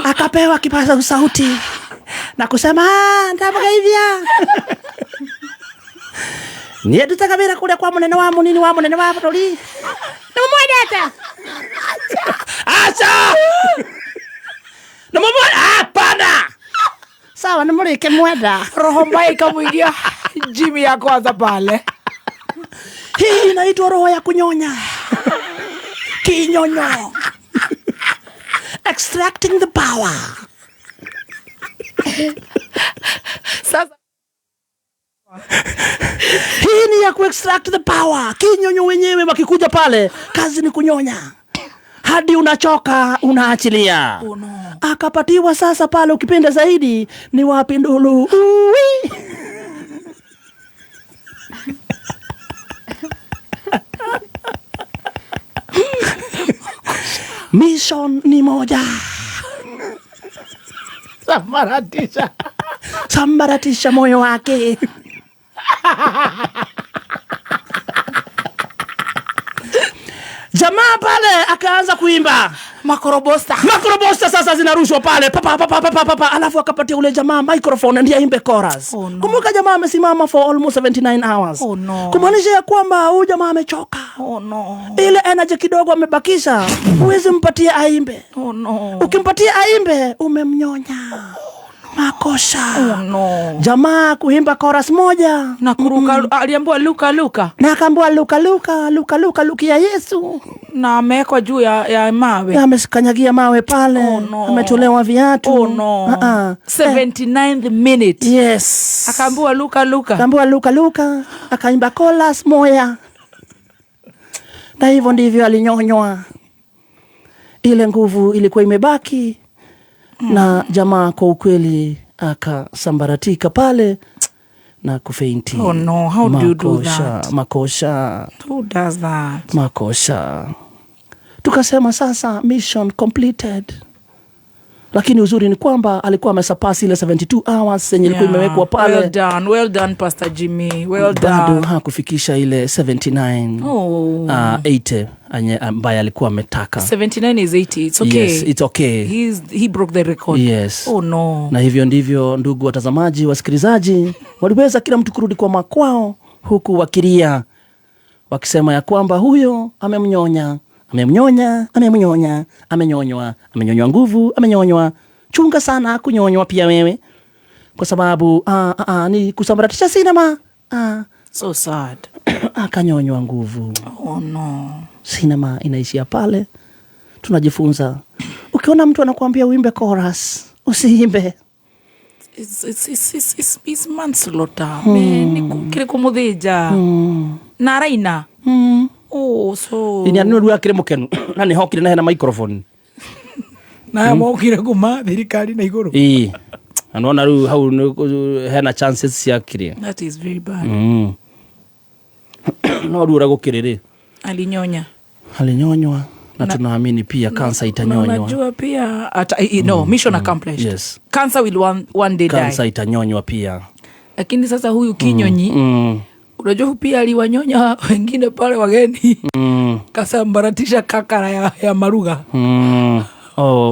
Akapewa kipaza sauti na kusema ndabaka hivya. Niye tutakabira kule kwa munene wa munini wa munene wa patoli. Namumwedeta. Acha. Namumwedeta. Hapana. Sawa namulike mweda. Roho mbaya ikamuingia Jimmy ya kwanza pale. Hii inaitwa roho ya kunyonya. Kinyonyo. Extracting the power. Sasa hii ni ya ku-extract the power. Kinyonyo wenyewe wakikuja pale, kazi ni kunyonya. Hadi unachoka, unaachilia. Akapatiwa sasa pale ukipenda zaidi ni wapi ndulu. Mission ni moja. Sambaratisha moyo wake. Jamaa pale akaanza kuimba makorobosta sasa zinarushwa pale papa. Alafu akapatia ule jamaa microphone ndiye aimbe chorus. Kumbuka jamaa amesimama for almost 79 hours. Kumaanisha ya kwamba huyu jamaa amechoka. Ile energy kidogo amebakisha, uweze mpatia aimbe. Ukimpatia aimbe umemnyonya. Makosha. Jamaa kuimba chorus moja na kuruka aliambiwa luka. Na akaambiwa luka ya Yesu. Na amewekwa juu ya mawe. Amekanyagia mawe pale. Ametolewa viatu. 79th minute. Yes. Akaambiwa luka. Akaambiwa luka. Akaimba chorus moja. Na hivyo ndivyo alinyonywa. Ile nguvu ilikuwa imebaki. Na jamaa kwa ukweli akasambaratika pale na kufeinti. How do you do that? Makosha. Who does that? Makosha. Tukasema sasa mission completed. Lakini uzuri ni kwamba alikuwa amesapasi ile 72 hours yenye ilikuwa imewekwa pale. Well done Pastor Jimmy. Well done. Bado hakufikisha ile 79 80 ambaye alikuwa ametaka. 79 is 80. It's okay. Yes, it's okay. He broke the record. Yes. Oh no. Na hivyo ndivyo ndugu watazamaji, wasikilizaji, waliweza kila mtu kurudi kwa makwao huku wakilia, wakisema ya kwamba huyo amenyonywa nguvu, amenyonywa. Chunga sana kunyonywa pia wewe, kwa sababu ni kusambaratisha sinema. So sad. Akanyonywa nguvu. Oh no. Sinema inaishia pale. Tunajifunza, ukiona mtu anakuambia uimbe chorus, usiimbe. It's manslaughter. Man, kile kumudhija. Na raina. Oh, so. Ini anu ruwa kire mukenu. Na ni hokire na hena microphone. Na mokire kuma thirikari na iguru. Anaona ru hau hena chances cia kire. That is very bad. No rura gukirire. Alinyonywa. Na tunaamini pia cancer itanyonywa. Unajua pia mission accomplished. Yes. Cancer will one day die. Cancer itanyonywa pia. Lakini sasa huyu kinyonyi unajua pia aliwanyonya wengine pale wageni. Kasambaratisha kakara ya maruga.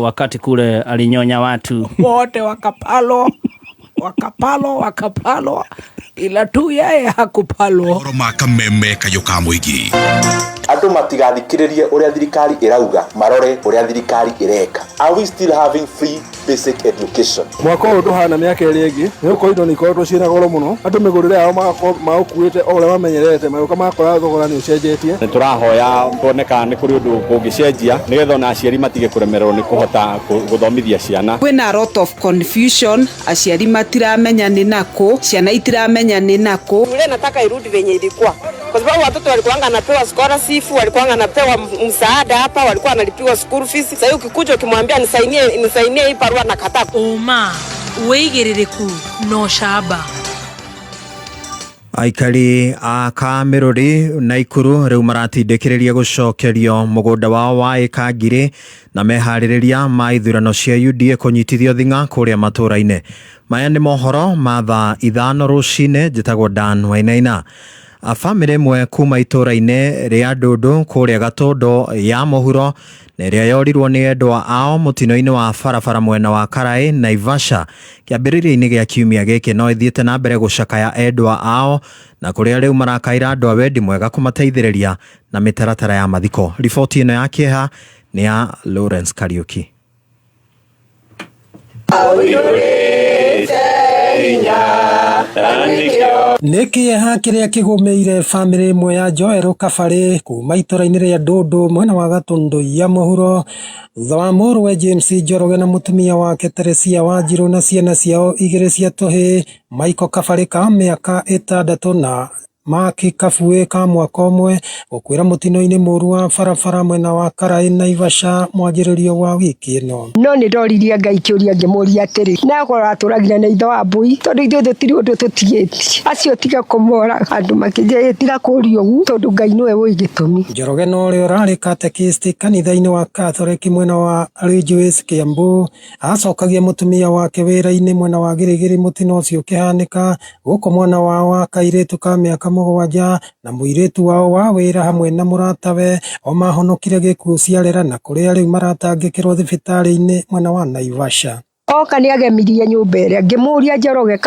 Wakati kule alinyonya watu wote wakapalo ila tu yeye hakupalo. Kameme Kayuka Muigi. Andu matigathikiririe uria thirikari irauga, marore uria thirikari ireka. Are we still having free basic education? Mwaka uyu duhana miaka iri ingi nuko indo nikoretwo ciina goro muno, andu migurire ao makuite ore bamenyerete maruka makora thogora ni ucenjetie. Ni turahoya tuoneka ni kuri undu kungicenjia nigetha na aciari matige kuremererwo ni kuhota guthomithia ciana. Kwina a lot of confusion, aciari matiramenya ni nako, ciana itiramenya ni nako. Ule nataka irudi venye ilikuwa, kwa sababu watoto walikuwa wanapewa scholarship, walikuwa wanapewa msaada hapa, walikuwa wanalipiwa school fees. Sasa ukikuja ukimwambia nisainie hii barua na kataa. Weigiririku no shaba. Aikari a Kamerori Naikuru riu maratindikiriria gucokerio mugunda wao wa eka ngiri na mehaririria ma ithurano cia UDA kunyitithio thinga kuria maturaine. Maya ni mohoro ma thaa 5 rucine. Njitagwo Dan Wainaina. Family mwe kuma ituraine ria Ndundu kuria Gatondo ya mohuro neria yorirwo ni endwa ao mutino-ini wa barabara mwena wa Karai Naivasha. Kiambiriria-ini gia kiumia giki no ithiete na mbere gucakaya endwa ao na kuria riu marakaira andu a wendi mwega kumateithiriria na mitaratara ya mathiko. Riboti ino ya kieha ni ya Lawrence Kariuki. Niki kiria kigumeire family imwe ya Joel Kabari kuma itũra-inĩ ria Ndundu mwena wa Gatondo ya mũhuro thutha wa mũrũwe James Njoroge na mutumia wake Teresia Wanjiru na ciana ciao igĩrĩ cia tũhĩ Michael Kabari ka mĩaka 6 na Maki Kabue ka mwaka ũmwe gukwira mutino-ini mũru wa barabara mwena wa Karai Naivasha mwanjĩrĩrio wa wiki ĩno. No nĩ ndoririe Ngai kĩũria ngĩmũria atĩrĩ na gora tũragira na itho wa mbui tondũ ithuĩ tũtirĩ ũndũ tũtigĩti acio tiga kũmora andũ makĩnjĩtira kũũrio ũguo tondũ Ngai nĩwe wĩ gĩtũmi. Njoroge no ũrĩa ũrarĩ katekist kanitha-inĩ wa Catholic mwena wa Ridgeways Kiambu acokagia mutumia wake wĩra-inĩ mwena wa Gĩrĩgĩrĩ mutino ũcio ũkĩhanĩka gũkũ mwana wao wa kairĩtu ka mĩaka mũgwanja na mũirĩtu wao wa wĩra hamwe na mũratawe o mahonokire gĩkuũ ciarera na kũrĩa rĩu maratangĩkĩrwo thibitarĩ-inĩ mwena wa Naivasha. Oka nĩ agemirie nyũmba ĩrĩa ngĩmũria Njoroge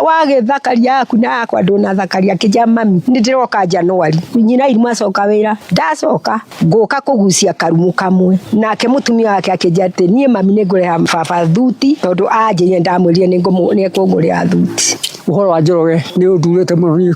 wagĩthakaria yaku na yakwa ndũnathakaria kĩnja mami nĩ ndĩroka Januari nyina irimu acoka wĩra ndacoka ngũka kũgucia karumu kamwe nake mũtumia wake akĩnja atĩ niĩ mami nĩ ngũrĩha baba thuti tondũ anjĩrire ndamwĩrire nĩ kũngũrĩha thuti. Ũhoro wa Njoroge nĩ ũndurĩte mũno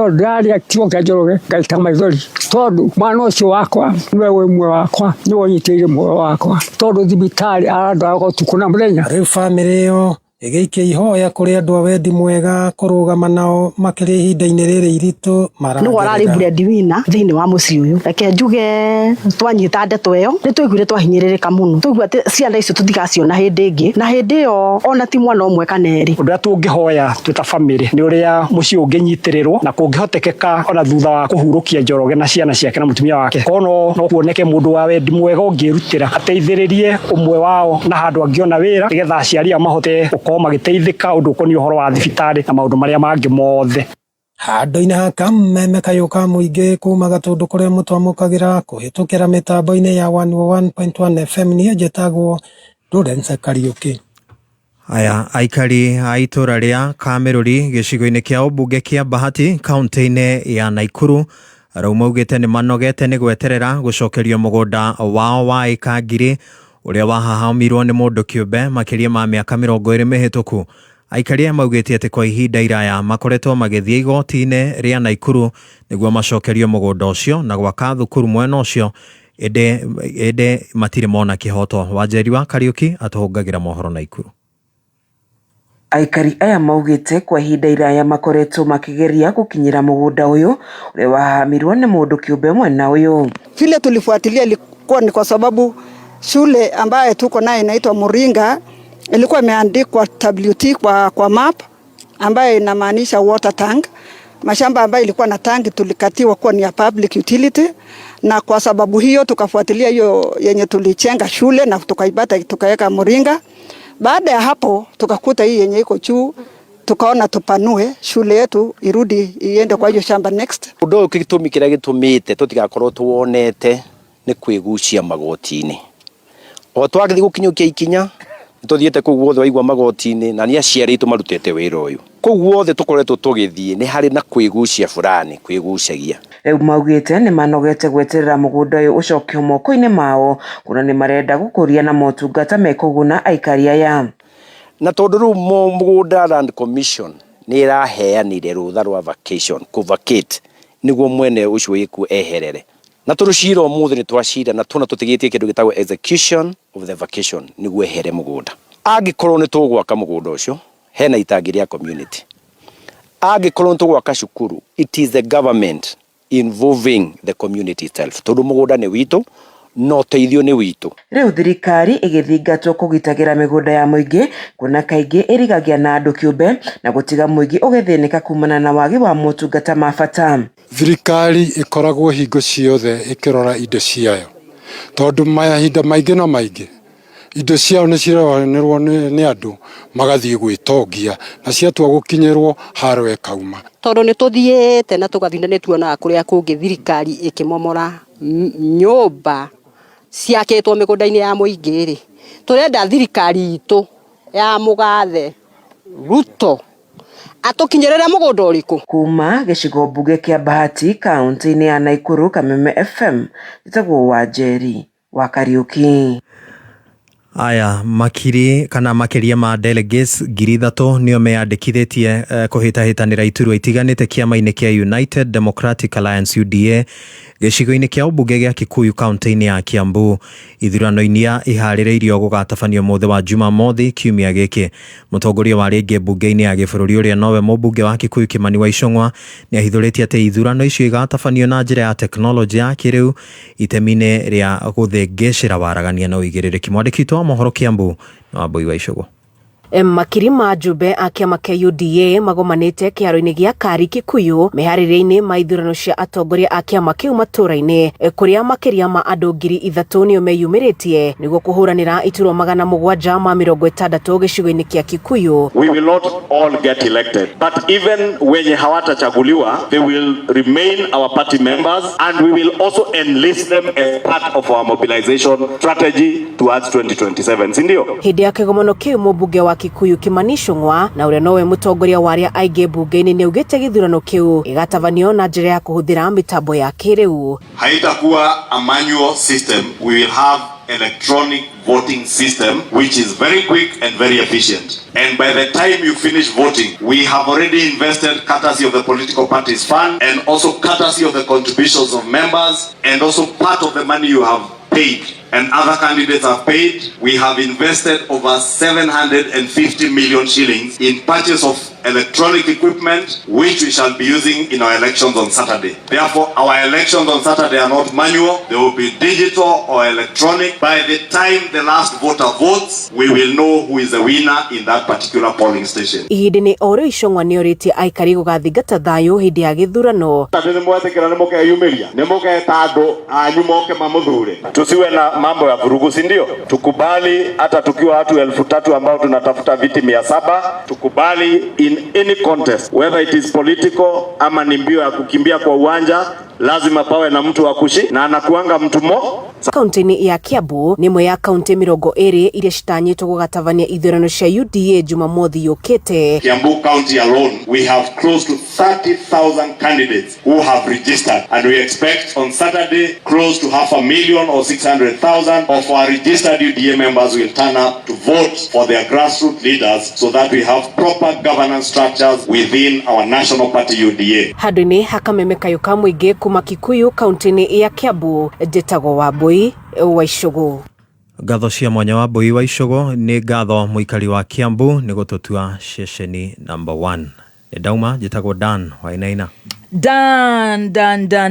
ndarĩa kiugo kĩa Njoroge ngaita maithori tondũ mwana ũcio wakwa nĩwe wĩ muoyo wakwa nĩwe ũnyitĩire muoyo wakwa tondũ thibitarĩ arandwara ũtukũ na mũthenya. Rĩu famĩlĩ ĩyo igĩikia ihoya kũrĩ andũ a wendi mwega kũrũgama nao makĩria ihinda-inĩ rĩrĩ iritũ nĩ wararĩ breadwinner thĩinĩ wa mũciĩ ũyũ. Reke njuge twanyita ndeto ĩyo nĩ twaiguire twahinyĩrĩrĩka mũno, twaigua atĩ ciana icio tũtigaciona hĩndĩ ĩngĩ, na hĩndĩ ĩyo ona ti mwana ũmwe kana erĩ. Ũndũ ũrĩa tũngĩhoya twĩ ta bamĩrĩ nĩ ũrĩa mũciĩ ũngĩnyitĩrĩrwo na kũngĩhotekeka ona thutha wa kũhurũkia Njoroge na ciana ciake na mũtumia wake, kono no kuoneke mũndũ wa wendi mwega ũngĩrutĩra ateithĩrĩrie ũmwe wao na handũ angĩona wĩra, nĩgetha aciari ao mahote gũkorwo magĩteithĩka ũndũ ũkoniĩ ũhoro wa thibitarĩ na maũndũ marĩa mangĩ mothe. Handũ-inĩ ha kameme kayũ ka mũingĩ kuma Gatũndũ kũrĩa mũtwamũkagĩra kũhĩtũkĩra mĩtambo-inĩ ya 101.1 FM niĩ njĩtagwo Lawrence Kariuki. Aya aikari a itũra rĩa Kamerũri gĩcigo-inĩ kĩa ũmbunge kĩa Bahati kaunti-inĩ ya Naikuru rĩu maugĩte nĩ manogete nĩ gweterera gũcokerio mũgũnda wao wa ĩka ngiri ũrĩa wahahamirwo nĩ mũndũ kĩũmbe makĩria ma mĩaka 20 mĩhĩtũku. Aikari maugĩte atĩ kwa ihinda iraya makoretwo magĩthiĩ igoti-inĩ rĩa Naikuru nĩguo macokerio mũgũnda ũcio na gwaka thukuru mwena ũcio, ĩndĩ matirĩ mona kĩhoto. Wanjeri wa Kariuki atũhũngagĩra mohoro Naikuru. Aikari aya maugĩte kwa ihinda iraya makoretwo makĩgeria gũkinyĩra mũgũnda ũyũ ũrĩa wahamirwo nĩ mũndũ kĩũmbe mwena ũyũ. Vile tulifuatilia ilikuwa ni kwa sababu shule ambayo tuko nayo inaitwa Moringa ilikuwa imeandikwa WT kwa map ambayo inamaanisha water tank. Mashamba ambayo ilikuwa na tanki tulikatiwa kuwa ni ya public utility, na kwa sababu hiyo tukafuatilia hiyo yenye tulichenga shule na tukaibata tukaweka Moringa. Baada ya hapo tukakuta hii yenye iko juu, tukaona tupanue shule yetu irudi iende kwa hiyo shamba next. Ũndũ gĩtũmi kĩrĩa gĩtũmĩte tũtigakorwo tuonete nĩ kwĩgucia magoti-inĩ. O twagĩthiĩ gũkinyũkia ikinya tuthiĩte kũu guothe waigua magoti-inĩ na nĩ aciari aitũ marutĩte wĩra ũyũ. Kũu guothe tũkoretwo tũgĩthiĩ nĩ harĩ na kwĩgucia fulani, kwĩgucagia. Rĩu maugĩte nĩ manogete gweterera mũgũnda ũyũ ũcokio moko-inĩ mao, kuna nĩ marenda gũkũria na motungata mekũguna aikari aya. Na tondũ rĩu mũgũnda Land Commission nĩ ĩraheanire rũtha rwa vacation kũvacate nĩguo mwene ũcio wĩkuo eherere. Na tũrũcira ũmũthĩ nĩ twacira na tuna tũtigĩtie kĩndũ gĩtagwo execution of the vacation nĩguo ehere mũgũnda. Angĩkorwo nĩ tũgwaka mũgũnda ũcio hena itangi rĩa community. Angĩkorwo nĩ tũgwaka cukuru, it is the government involving the community itself. Tondũ mũgũnda nĩ witũ no teithio nĩ witũ. Rĩu thirikari ĩgĩthingatwo kũgitagĩra mĩgũnda ya mũingĩ, kuna kaingĩ ĩrigagia na andũ kĩũmbe na gũtiga mũingĩ ũgĩthĩnĩka kumana na wagi wa motungata ma bata. Thirikari ĩkoragwo hingo ciothe ĩkĩrora indo ciayo, tondũ mahinda maingĩ na maingĩ indo ciao nĩ ciroranĩrwo nĩ andũ magathiĩ gwĩtongia na ciatua gũkinyĩrwo haro ekauma. Tondũ nĩ tũthiĩte na tũgathinda nĩ tuona kũrĩa kũngĩ thirikari ĩkĩmomora nyũmba ciakĩtwo mĩgũnda-inĩ ya mũingĩ rĩ, tũrenda thirikari itũ ya mũgathe Ruto atukinyĩrĩre mũgũnda ũrĩkũ. Kuma gĩcigo mbunge kĩa Bahati kaunti-inĩ ya Naikuru, Kameme FM, njĩtagwo Wanjeri wa Kariuki. Aya makĩria ma delegates 3,000 nĩo meyandĩkithĩtie kũhĩtahĩtanĩra iturwa itiganĩte kĩama-inĩ kĩa United Democratic Alliance UDA gĩcigo-inĩ kĩa ũmbunge gĩa Kikuyu kaunti-inĩ ya Kiambu. Ithurano-inĩ iharĩrĩirio gũgatabanio mũthĩ wa Jumamothi kiumia gĩkĩ. Mũtongoria wa rĩngĩ mbunge-inĩ ya gĩbũrũri ũrĩa nowe mũmbunge wa Kikuyu Kimani wa Icũng'wa nĩ ahithũrĩtie atĩ ithurano icio igatabanio na njĩra ya teknolojĩ ya kĩrĩu itemi-inĩ rĩa gũthengecĩra waragania na ũigĩrĩrĩki. Mwandĩki wa mohoro Kiambu na Wambui wa Icũng'wa. Makiri ma njumbe a kĩama kĩa UDA magomanĩte kĩharo-inĩ gĩa Kari Kikuyu meharĩrĩria-inĩ ma ithurano cia atongoria a kĩama kĩu matũra-inĩ, kũrĩa makĩria ma andũ 3,000 nĩo meyumĩrĩtie nĩguo kũhũranĩra iturwa 760 gĩcigo-inĩ kĩa Kikuyu. We will not all get elected, but even wenye hawatachaguliwa, they will remain our party members and we will also enlist them as part of our mobilization strategy towards 2027. Sindio? Hĩndĩ ya kĩgomano kĩu mũmbunge wa Kikuyu Kimani Icũng'wa na ũrĩa nowe mũtongoria wa arĩa aingĩ mbunge-inĩ nĩ augĩte gĩthurano kĩu igatabanio na njĩra ya kũhũthĩra mĩtambo ya kĩrĩu. Haitakuwa a manual system, we will have electronic voting system which is very quick and very efficient. And by the time you finish voting, we have already invested courtesy of the political parties fund and also courtesy of the contributions of members and also part of the money you have paid and other candidates have paid, we have invested over 750 million shillings in purchase of electronic equipment, which we shall be using in our elections on Saturday. Therefore, our elections on Saturday are not manual. They will be digital or electronic. By the time the last voter votes, we will know who is the winner in that particular polling station. Ihindini oro Icũng'wa nĩorĩtie aikari gũgathingata thayũ hĩndĩ ya gĩthurano. Nĩmwetĩkĩra nĩmũkeyumĩria, nĩmũgeta andũ anyu moke mamũthure. Tusiwe na mambo ya vurugu, si ndio? Tukubali hata tukiwa watu 3,000 ambao tunatafuta viti 700, tukubali in any contest, whether it is political ama ni mbio ya kukimbia kwa uwanja, lazima pawe na mtu wa kushi na anakuanga mtu mo. Kaunti-inĩ ya Kiambu nĩ ĩmwe ya kaunti 20 iria citanyĩtwo gũgatabania ithurano cia UDA Jumamothi yũkĩte. Kiambu County alone, we have close to 30,000 candidates who have registered, and we expect on Saturday close to 500,000 or 600,000 of our registered UDA members will turn up to vote for their grassroots leaders so that we have proper governance structures within our national party UDA. Handũ-inĩ hakameme kayũ ka mũingĩ kuma Kikuyu kaunti-inĩ ya Kiambu, njĩtagwo Wambui wa Icũng'wa. Ngatho cia mwanya wa Mbui wa Icũng'wa nĩ ngatho mũikari wa Kiambu nĩ gũtũtua ceceni number 1. Nĩ ndauma njĩtagwo Dan Wainaina.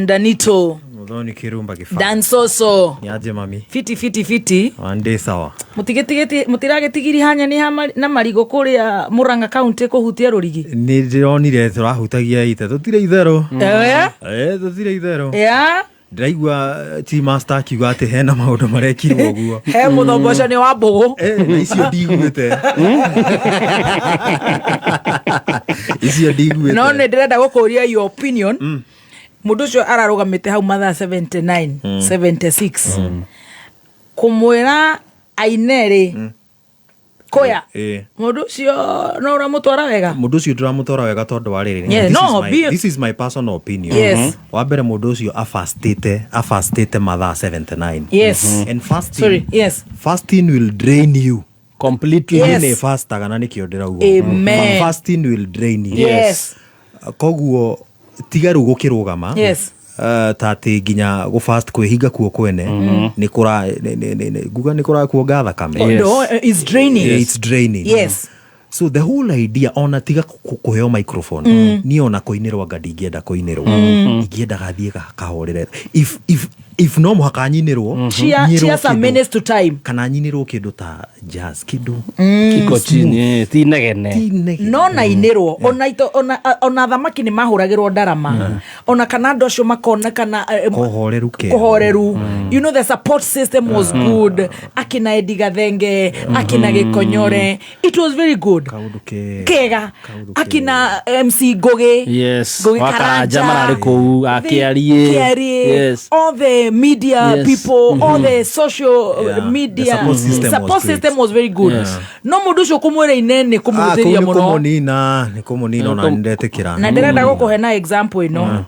Danito. Muthoni Kirumba Gĩbaa. Dan Soso. Niaje mami? Fiti. Wande sawa. Mutiragetigiri hanya ni na marigo kuria Murang'a County kuhutia rurigi. Ni ndironire turahutagia ite tutire itherũ. Tutire itherũ. Ndaigua Chief Master akiuga atĩ hena maũndũ marekirwo ũguo. He mũthomboco nĩ wa mbũgũ. Na icio ndigwĩte. Icio ndigwĩte. No nĩ ndĩrenda gũkũria your opinion. Mũndũ ũcio ararũgamĩte hau mathaa 79, 76. Kũmwĩra ainere koya. Mũndũ ũcio no ũramũtwara wega. Mũndũ ũcio ndũramũtwara wega tondũ wa rĩrĩ. This is my personal opinion. Yes. Wa mbere mũndũ ũcio afastĩte mathaa 79. Yes. And fasting. Sorry, yes. Fasting will drain you completely. Yes. Nĩ fastaga na nĩkĩo ndĩrauga. Amen. Fasting will drain you. Yes. Koguo tiga rĩu gũkĩrũgama. Yes. Tati nginya go fast kwĩhinga kuo kwene nĩ kũra kuonga thakame. No, it's draining. It's draining. Yes. So the whole idea ona tiga kuheo microphone ni ona koinirwa ngadigienda koinirwa igienda gathie kahorere if no muhaka nyinirwo chia some minutes to time kana nyinirwo kindu ta jazz kindu kiko chini ti negene no na inirwo ona thamaki ni mahuragirwo ndarama ona kana ndocio makona kana kohoreru you know the support system was good akina Ediga Thenge akina Gikonyore it was very good kega akina MC Goge yes Wakaranja marari kou akiarie yes all the media people all the social media support system was very good no mudusho kumwere inene kumutheria muno ni kumunina na ndetekira na ndirenda gukuhe na example ino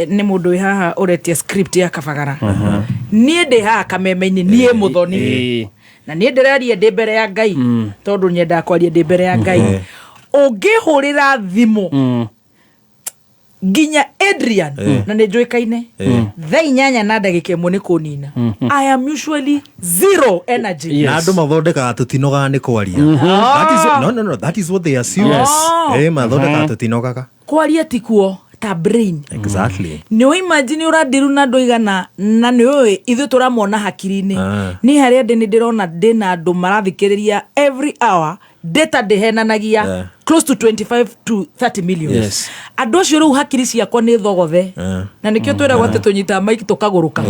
ni mundu haha uretie script ya Kabagara nie ndi haha kameme-ini nie muthoni na nie ndiraria ndi mbere ya Ngai tondu nyenda kwaria ndi mbere ya Ngai ungihurira thimu ginya Adrian na nĩnjuĩkaine thaa 8 na ndagĩka 1 nĩ kũnina I am usually zero energy na andũ mathondekaga tutinoga nĩ kwaria that is what they assume mathondekaga tutinogaga kwaria tikuo ta brain exactly no imagine uradiru na ndoigana na nĩoĩ ithu turamona hakiri-inĩ ni harĩa ndĩ nĩndĩrona ndĩna andũ marathikĩrĩria every hour data dehenanagia close to 25 to 30 million andũ acio rĩu hakiri ciakwa nĩ thogothe na nĩkĩo twĩragwo atĩ tũnyita maiki tũkagũrũka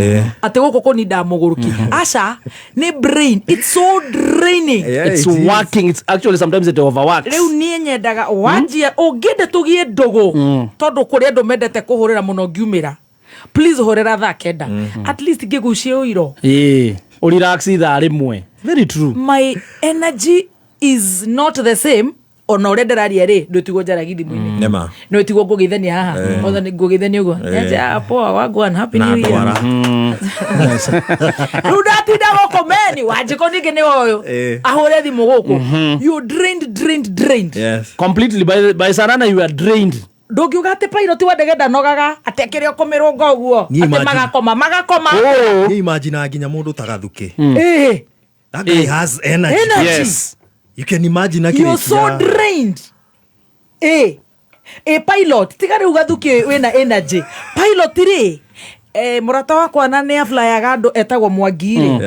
atĩ gũkũ kũninda mũgũrũki aca nĩ brain it's so draining it's working it's actually sometimes it overworks rĩu niĩ nyendaga wanjia ũngĩende tũgie ndũgũ tondũ kũrĩ andũ mendete kũhũrĩra mũno ngiumĩra please hũrĩra thaa 9 at least ngĩgucie ũiro ũrelax thaa rĩmwe very true my energy is not the same ona ore ndararia ri ndutigwo njaragithi mwini nema no tigwo ngugithania haha otha ni ngugithania ugo nja poa wangu and happy new year rudatinda goko meni wajiko ninge ni oyo ahore thimu goko you drained yes completely by Sarana you are drained ndungiuga ati pilot wa ndege ndanogaga ati akire kumirunga uguo ati magakoma ni imagine nginya mundu tagathuki that guy Eh. has energy. Yes. You can imagine akiri. You're so drained. Pilot tigari ugathuki wina energy. Pilot ri murata wakwa na ne flyaga andu etagwo Mwangi ri.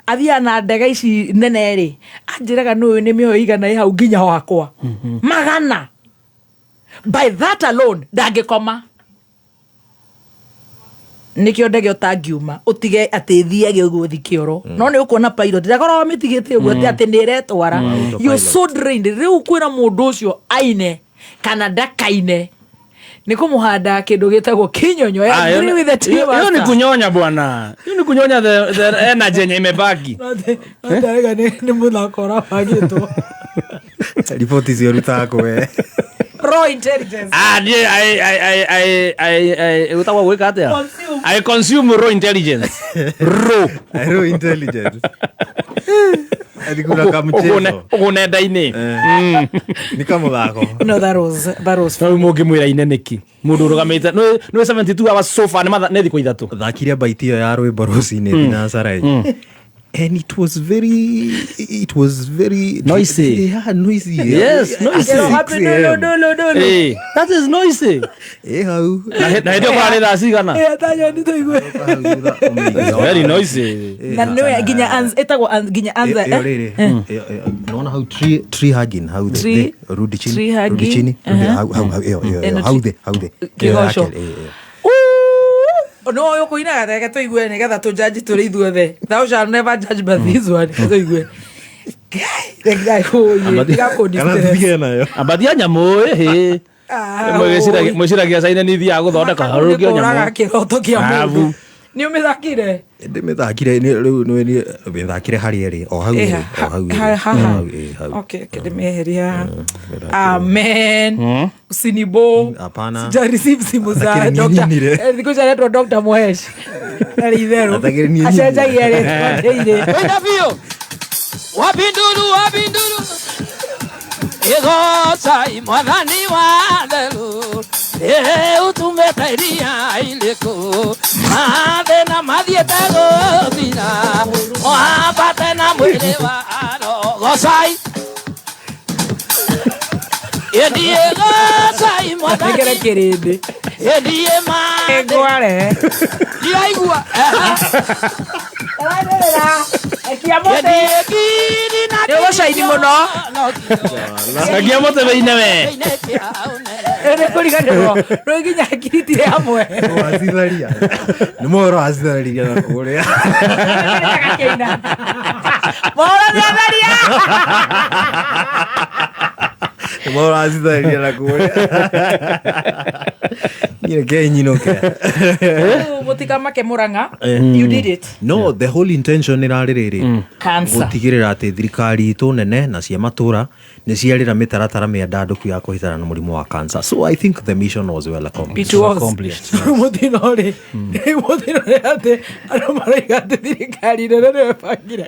Athia na ndege ici nene ri. Anjiraga no ni mioyo igana i hau nginya wakwa. Magana. By that alone ndangikoma. Nikio ndege utangiuma utige ati thiage uguo thikioro no ni ukuona pilot ndakoro mitigite uguo ati ni retwara you so drained riu kwira mundu ucio aine kana ndakaine ni kumuhanda kindu gitagwo kinyonyo ya agree with the team. Hiyo ni kunyonya bwana, hiyo ni kunyonya the energy yenye imebaki. Ndega ni muthakora bagitwo Ripoti cio rutako we raw intelligence. Utawa weka atia. I consume raw intelligence. Raw intelligence. Alikula kama mchezo. Ugonenda ine. Ni kama thako. No, that was. No mugi mwira ine niki. Mundu rugamite. No 72 hours so far ne thiko ithatu. Thakire baiti yo ya rwimbo rucine na sarai. And it was very noisy. Yeah, noisy. Yes, noisy. No. Hey, that is noisy. How? Na ndio kwa nila sigana. Tanyo ni toigwe. Very noisy. Na no ginya anza etagwo ginya anza. Unaona how tree hugging, how the rudi chini. How the kigosho. No yo kuinaga tege toigwe ni getha to judge turi ithuothe. Thou shall never judge but this one. Toigwe. Guy abathia nyamu he mwiciragia caine ni thia guthondeka harugio nyamu kiroto kia mundu ni umithakire ndimithakire ni mithakire hari eri o hau okay kimeheria amen usinibo hapana sija receive simu za doctor ndiko jana Dr. Mohesh alivero ashaja yele ile wenda vio wabindulu ego sai mwadhani wa delu utumetairia iliko made na madhietago dina wapate na mwele wa gosai Edie gosai mwadhani Tegere kirindi Edie made Egware Diaigua Ekiamote Ewa shaidi mono Ekiamote veine we Ene kuriganirwo no nginya akiriti amwe wazitharia ni moro azitharia na kuria moro azitharia moro azitharia na kuria ni kenyino ke mutika make muranga you did it no the whole intention irariri gutigirira ati thirikari itu nene na cia matura ni ciarira mitaratara miandanduku ya kuhitana na murimu wa cancer. So I think the mission was well accomplished. It was mutinore ate aromaraiga thirikari nene pangire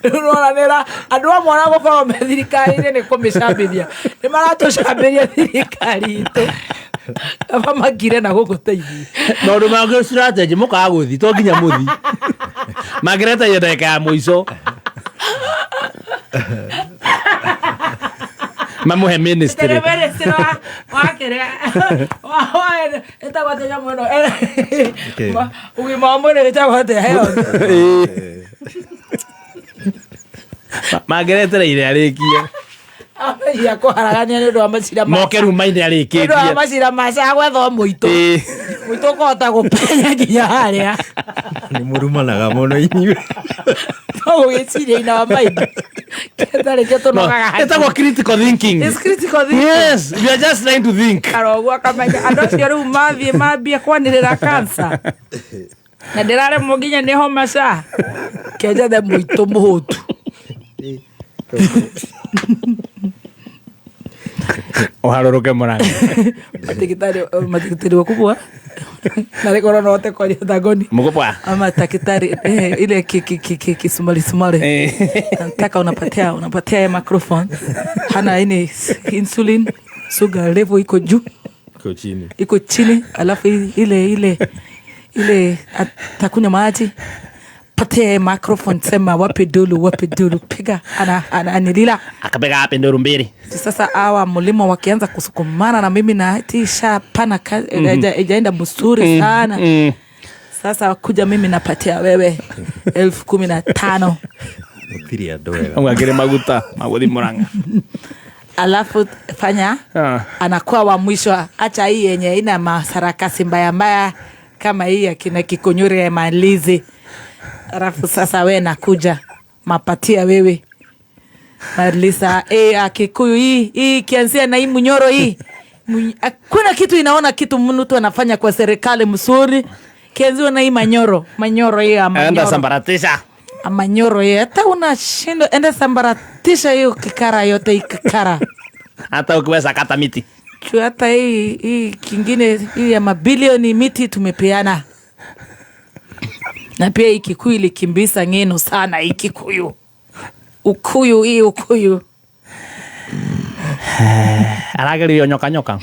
nora andu amwe na gukorwo me thirikari ni kumicambithia ni maratũcambĩria thirikari itu aba makire na guguteithia no ndu mangä strategy mukaga guthi to nginya muthi magireta ye ndeka ya muico mamuhe ministry wakire etagwo atĩa nyamũ ĩno ũgima wa mwĩrĩ ĩtagwo atĩa heo mageretereire arĩkie ya kuharagania nĩ ũndũ wa macira moke ruma-inĩ arĩkĩtie nĩ ũndũ wa macira maca gwetho mũitũ kũhota gũpenya nginya harĩa nĩ mũrumanaga mũno inyuĩ no gũgĩciria-inĩ wa maitho ketharĩkio tũnogaga ĩtagwo critical thinking. It's critical thinking. Yes, we are just trying to think. Karoguo akamenya andũ acio rĩu mambie kwanĩrĩra cancer na ndĩraremwo nginya nĩ homa ca kenjethe mũitũ mũhũtu oharũrũke mũrango matigitari wakubwa na rĩkorwo no te kwaria thangoni mkubwa ama takitari ile kisumari nataka unapatia microphone hana ini insulin sugar level iko juu, iko chini, alafu ile atakunywa maji, pate microphone, sema wapi dulu, piga, ananilila akapiga hapo nduru mbili. Sasa hawa mulima wakianza kusukumana na mimi na tisha pana ijaenda busuri sana. Sasa kuja mimi napatia wewe 15,000. Mutiria doega. Ungagire maguta, magudi Murang'a. Alafu fanya anakuwa wa mwisho, acha hii yenye ina masarakasi mbaya kama hii akina Kikunyuri ya malizi. Alafu sasa we nakuja mapatia wewe Marlisa Kikuyu hii kianzia na hii Munyoro hii. Kuna kitu inaona kitu mtu anafanya kwa serikali msuri. Kianzia na hii Manyoro hii enda sambaratisha. Manyoro hii hata unashindo enda sambaratisha hiyo kikara yote ikikara. Hata ukiweza kata miti. Hata hii kingine hii ya mabilioni miti tumepeana. Na pia Kikuyu ilikimbisa ngeno sana Kikuyu. Ukuyu. Arageli nyoka.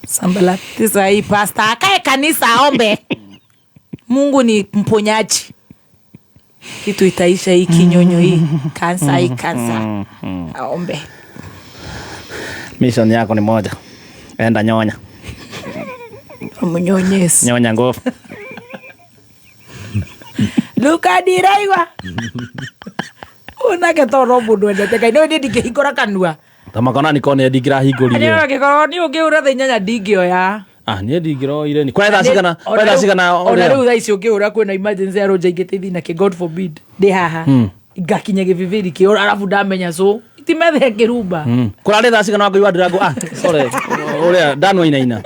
Sambalatiza hii pasta. Akae kanisa aombe. Mungu ni mponyaji. Kitu itaisha hii kinyonyo hii. Kansa. Aombe. Mission yako ni moja. Enda nyonya. Mnyonyesi. Nyonya ngofu. Luka diraiwa. Una ketoro mundu endete kai no ndike hingora kanua. Tamakona nikone ndigira hingurire. Ani ngikoro ni ungiura thinyanya ndingio ya. Ni ndigiro ire ni. Kwenda cigana. Ona riu tha icio ngiura kwina emergency ya roja igetithi na ke God forbid. Ndi haha. Ngakinya giviviri ki ora arafu ndamenya so. Itimethe kirumba. Kurari tha cigana ngui wa ndirango. Sorry. Uria danwa ina.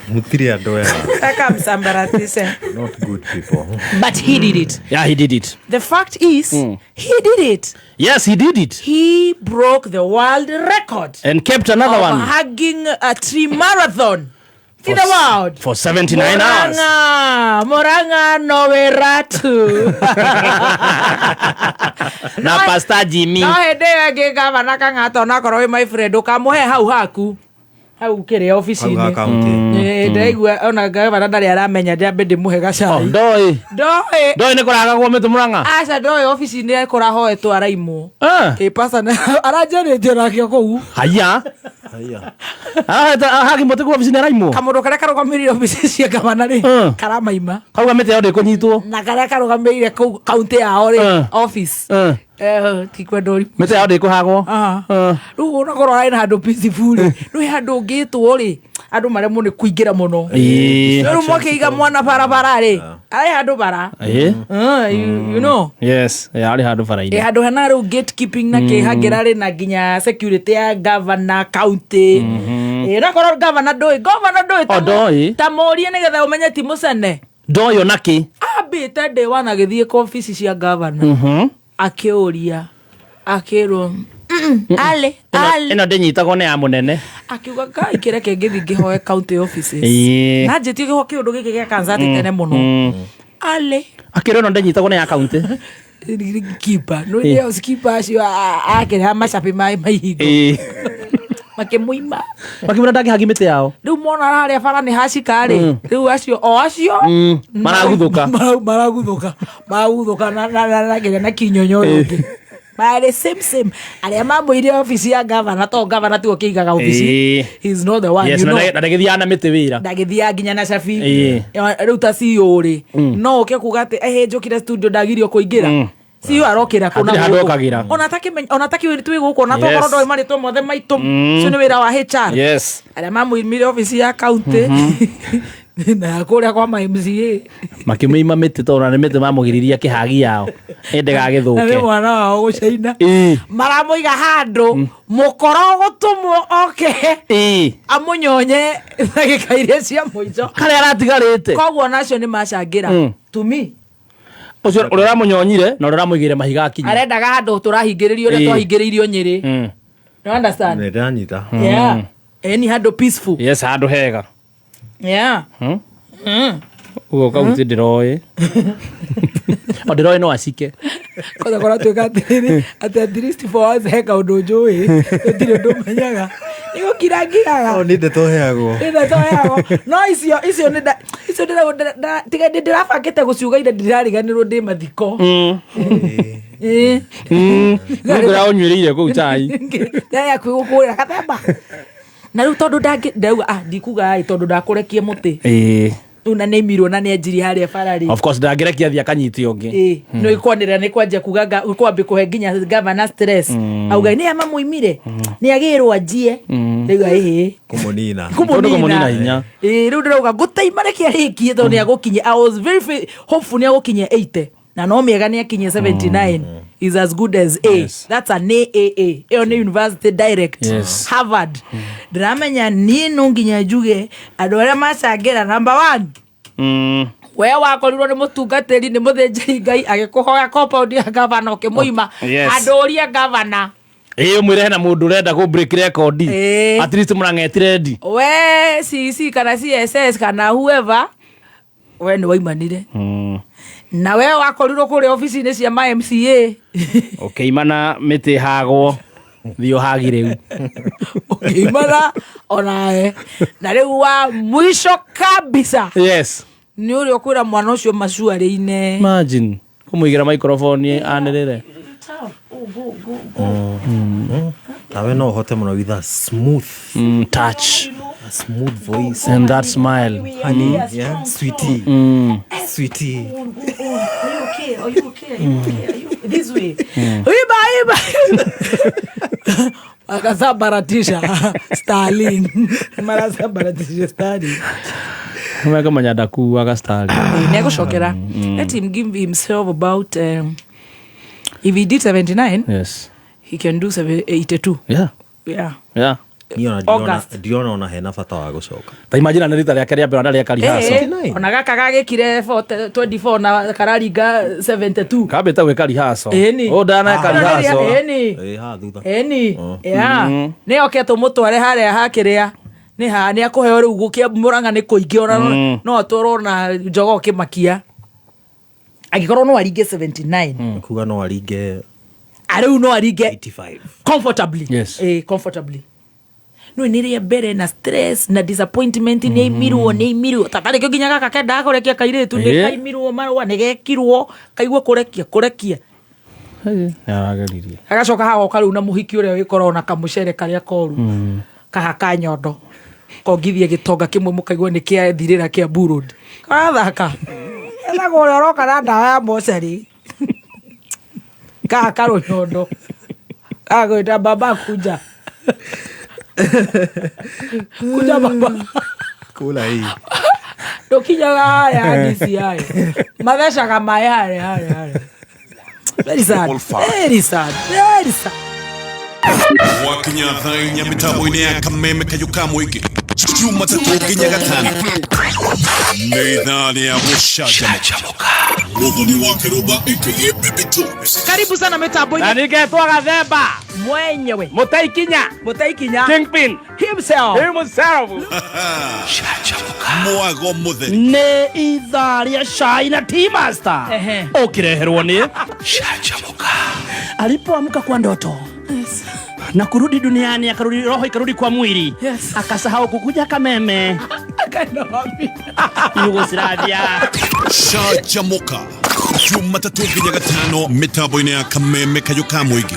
Mutiria doega. Akamsambaratise. Not good people. But he did it. Yeah, he did it. The fact is, he did it. Yes, he did it. He broke the world record. And kept another one. Hugging a tree marathon in the world. For 79 hours. Murang'a Noweratu. Na Pastor Jimmy. No hende yake gavana Kang'ata na korwo my friend ukamuhe hau haku. Hau kire office ni. Ndaigua ona gavana ndari aramenya ndambe ndimuhe gacai. Ndoi ni kuraga kwa mitu Murang'a. Aca ndoi office ni kurahoetwo araimo. Pasa arajenetio nake kou. Haya. Haki mote kwa office ni araimo. Kamundu karia karugamiri office cia gavana ri karamaima. Kauga mete yode kunyitwo. Na karia karugamiri county yao ri office. Tikwendori mete yao ndikuhagwo ru unakorwo ari na handu peaceful ru handu ngitwo ri andu maremwo ni kuingira muno ru mwakiiga mwana barabara ri ari handu bara you know yes ari handu bara iri handu hana ru gatekeeping na kihagira ri na ginya security ya governor county unakorwo governor ndoi tamorie nigetha umenye ti mucene ndoyo naki ambite ndi wanagithie kwa office cia governor akiuria akirwo ale ino ndinyitagwo ni ya munene akiuga kai kireke ngithi hoe county offices na njeti giho kiundu giki gia kansa tene muno ale akirwo no ndinyitagwo ni ya county kipa no ndio skipa acio akira macapi mai mahingo makimuima makimura ndagi hagimite yao riu mona haria bara ni hacikari riu acio maraguthuka na kinyonyo yongi bare same aria mamwire office ya governor to governor tu okiigaga office he's not the one yes, you know ndagithia na mite wira ndagithia ginya na cabi riu ta CEO ri no uke kugate njokire studio ndagirio kuingira siyo arokira kuna onataki wewe tu guko na tokoro ndo mari to mothe maitu sio wira wa HR yes aria mamwire office ya county na kuria kwa MCA makimima miti to na miti mamugiriria kihagi yao ende gagithuke na mwana wao gucaina maramuiga handu mukorogo tumwo oke amunyonye ndagikairie cia muico kare aratigarite koguo nacio ni macangira tumi ucio urira munyonyire na urira muigire mahiga kinyi arendaga handu turahingiririo ri twahingiririo nyiri you understand ndanyita yeah any handu peaceful yes handu hega yeah Ugo kauti ndiroe. O ndiroe no acike. Koza kora tuka atiri at least for us heka undojoe. Ndiro ndomenyaga. Nigo kiragira. O ni ndetoheagwo. No icio nda tiga ndirabangite guciuga inde ndirariganirwo ndi mathiko. Ngora onyuirire ku chai. Ndaya kwigukura kathemba. Na riu tondu ndauga ndikuga tondu ndakurekie muti. Una nemirwo na nenjiri haria farari. Of course ndagerekia thia kanyiti ongi. No ikonera ni kwanje kugaga kwambe kuhe ginya governor stress. Auga ni ama muimire. Ni agirwo ajie. Riu kumunina hinya. Riu ndauga gutaimarekia rikie tondu ni agukinye. I was very hopeful ni agukinye 80. Na no miega ni akinye 79 is as good as A. Yes. That's an AAA. Eone University Direct. Yes. Harvard. Dramenya ni nunginya juge adore macangera number 1. We wakorirwo ni mutungatiri ni muthenjeri Ngai agikuhoya compound ya governor kimuima adoria governor. Mwire na mundu renda ku break record. At least murangetire ndi. We CC kana CSS kana whoever we ni waimanire. Na we wakorirwo kuri office-ini cia MCA. Okay, mana miti hagwo. Thio hagire. Okay, mana onae. Na riu wa mwisho kabisa. Yes. Ni uri okwira mwana ucio macuari-ine. Imagine. Kumuigira microphone anerere. Nawe no hote muno with a smooth touch. A smooth voice. And that smile. Honey, yeah, sweetie. Sweetie. Are you okay? This way. Iba. Akasabaratisha Starling. Marasabaratisha Starling. Mweka manyada ku aka Starling. Nego shokera. Let him give himself about if he did 79, yes, he can do 82. Yeah. Diona ona hena fata wa gucoka. Ta imagine na rita rĩake rĩa mbere rĩa karihaso. Ona gaka gagikire 24 na karariga 72. Kabe ta gwika rihaso. O dana karihaso. Ha thutha. Yeah. Ni oketo mutware haria hakiria. Ni ha ni akuheo riu gukia Murang'a ni kuingi ona no atoro na Njogo kimakia. Agikorwo no aringe 79. Kuga no aringe. Ariu no aringe 85. Comfortably. Yes. Comfortably. No niria bere na stress na disappointment ni imirwo tatari kyo ginya gaka kenda kurekia kairetu ni kaimirwo marwa ni gekirwo kaigwa kurekia yarageririe agacoka hago karu na muhiki uria wikoro na kamucere karia koru kahaka nyondo kongithie gitonga kimwe mukaigwa ni kia thirira kia burud kathaka ela gore roka na ndawa ya moceri kahaka nyondo agwita baba kuja kuja baba kula hii dokinyaga haya hadisi haya matheshaga mayare haya very sad wakinya thainya mitambo-ini ya kameme kayuka mwingi Jumatatu nginya Gatano nĩ ithaa rĩa gũcanjamũka Muthoni wa Kĩrũmba aka Baby Tops. Karibu sana mitambo-ini na ningetwa Gathemba mwenyewe Mutaikinya Kingpin himself mwago mũtheri nĩ ithaa rĩa cai na Tea Master ũkĩreherwo nĩ Canjamũka. Alipoamka kwa ndoto na kurudi duniani akarudi roho ikarudi kwa mwili akasahau kukuja kameme Yugoslavia. Canjamũka Jumatatu nginya Gatano mitambo-ini ya kameme kayuka mwingi.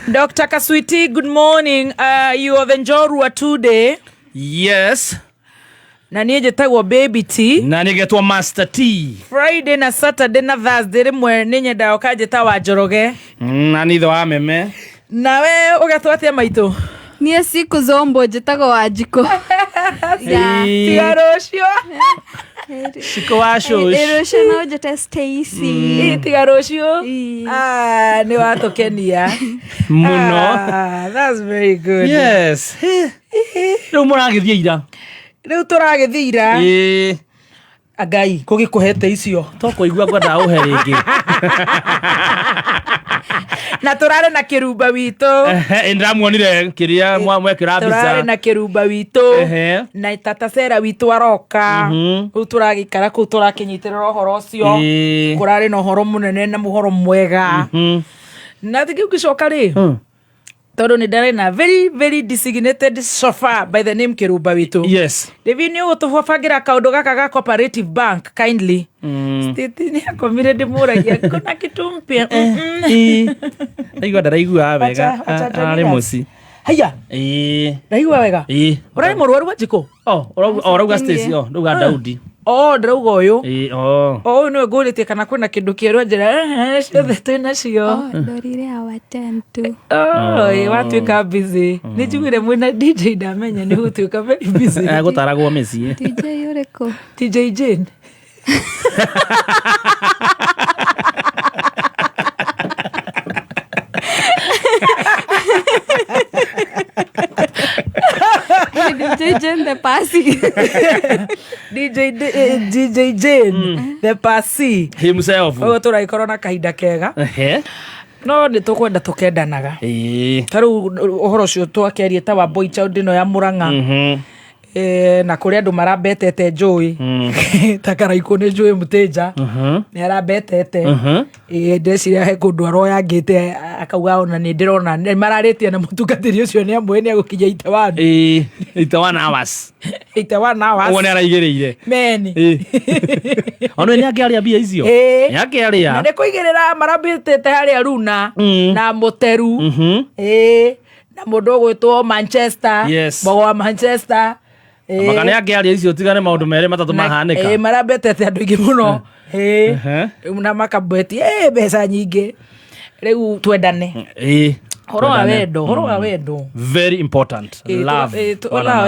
Dr. Kaswiti, good morning. You have enjoyed today. Yes. Na niye jetagwo Baby T. Na nigetwa Master T. Friday na Saturday na Thursday rimwe ninye ndao kajeta Njoroge. Na nitho wa meme. Na we ugatwatia maito. Niye siku zombo jetagwo Wanjiko. Tigarocio. Shiko washo. Erosho no jeta Stacy. Tigarocio. Ni watokenia. Muno. That's very good. Yes. Rĩu mũragĩthia ira. Rĩu tũragĩthira. Agai kũgĩkũhete icio. Toko igua ngwenda ũhe rĩngĩ. Na turare na kirumba wito. Ndamuonire kiria mwekira mbica. Turare na kirumba wito. Na tata Sera wito aroka. Ku turagikara ku turakinyitirira uhoro ucio. Kurare na uhoro munene na muhoro mwega. Na tiki ukicoka ri. Todo ni ndare na very designated chauffeur by the name Kirumba wito. Yes. Devi ni utufagira kaundu gaka ga Cooperative Bank kindly. State ni akomire ndimuragia kuna kitu mpya. Aigua ndaraigua wega. Ari muci. Haya. Ndaigua wega. Urari muruaru wa jiko. Orauga station, nduga Daudi. Ndirauga uyu. Uyu niwe ngurite kana kwina kindu kieru njira ciothe twina cio. Ndorire our tentu. Watuika busy. Ni njugire mwina DJ ndamenya ni gutuika very busy. Gutaragwo meci. DJ uriko. DJ Jane. DJ Jane the Passy. DJ Jane the Passy himself. Turaikora na kahinda kega. No ni tukwenda tukendanaga. Taru uhoro cio twakerie ta wa Boy Child no ya Murang'a. Na kuri andu marabetete njui takaraiko ni njui muteja ni arabetete ndeciria he kundu aroyangite akauga ona ni ndirona ni mararitie na mutungatiri ucio ni amwe ni agukinya ite wandu 81 hours 81 hours wone araigereire meni ono ni akiaria bia icio ni akiaria na ndikuigirira marabetete haria Runa na Muteru na mundu gwitwo Manchester bogo wa Manchester Makane akiaria icio tigane maundu mere matatu mahanika. Marabetete andu ingi muno. Na makabeti mbeca nyingi. Riu twendane. Horo wa wendo. Very important. Love.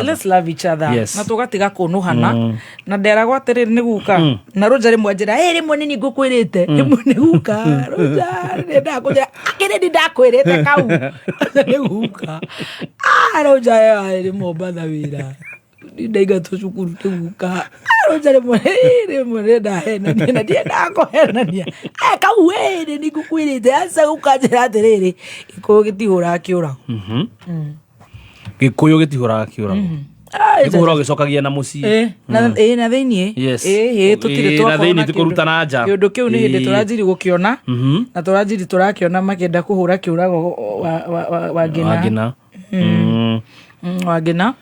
Let's love each other. Na tugatiga kunuhana. Na ndera gwatiriri ni guka. Na Roja rimwe njira rimwe nini ngukwirite. Rimwe ni guka. Roja ndenda kuja akiri ndakwirite kau. Ni guka. Roja rimwe batha wira. Ndaiga tucukuru tuguka arojare mwere da hena na dia ndako hena dia kauwere ni gukwirite asa gukajira atiriri iko gitihura kiura gikuyu gitihura kiura gikuhura gicokagia na muci na thiini tutire twa na thiini tikurutana nja kindu kiu ni hindi turajiri gukiona na turajiri turakiona makenda kuhura kiura wagina wagina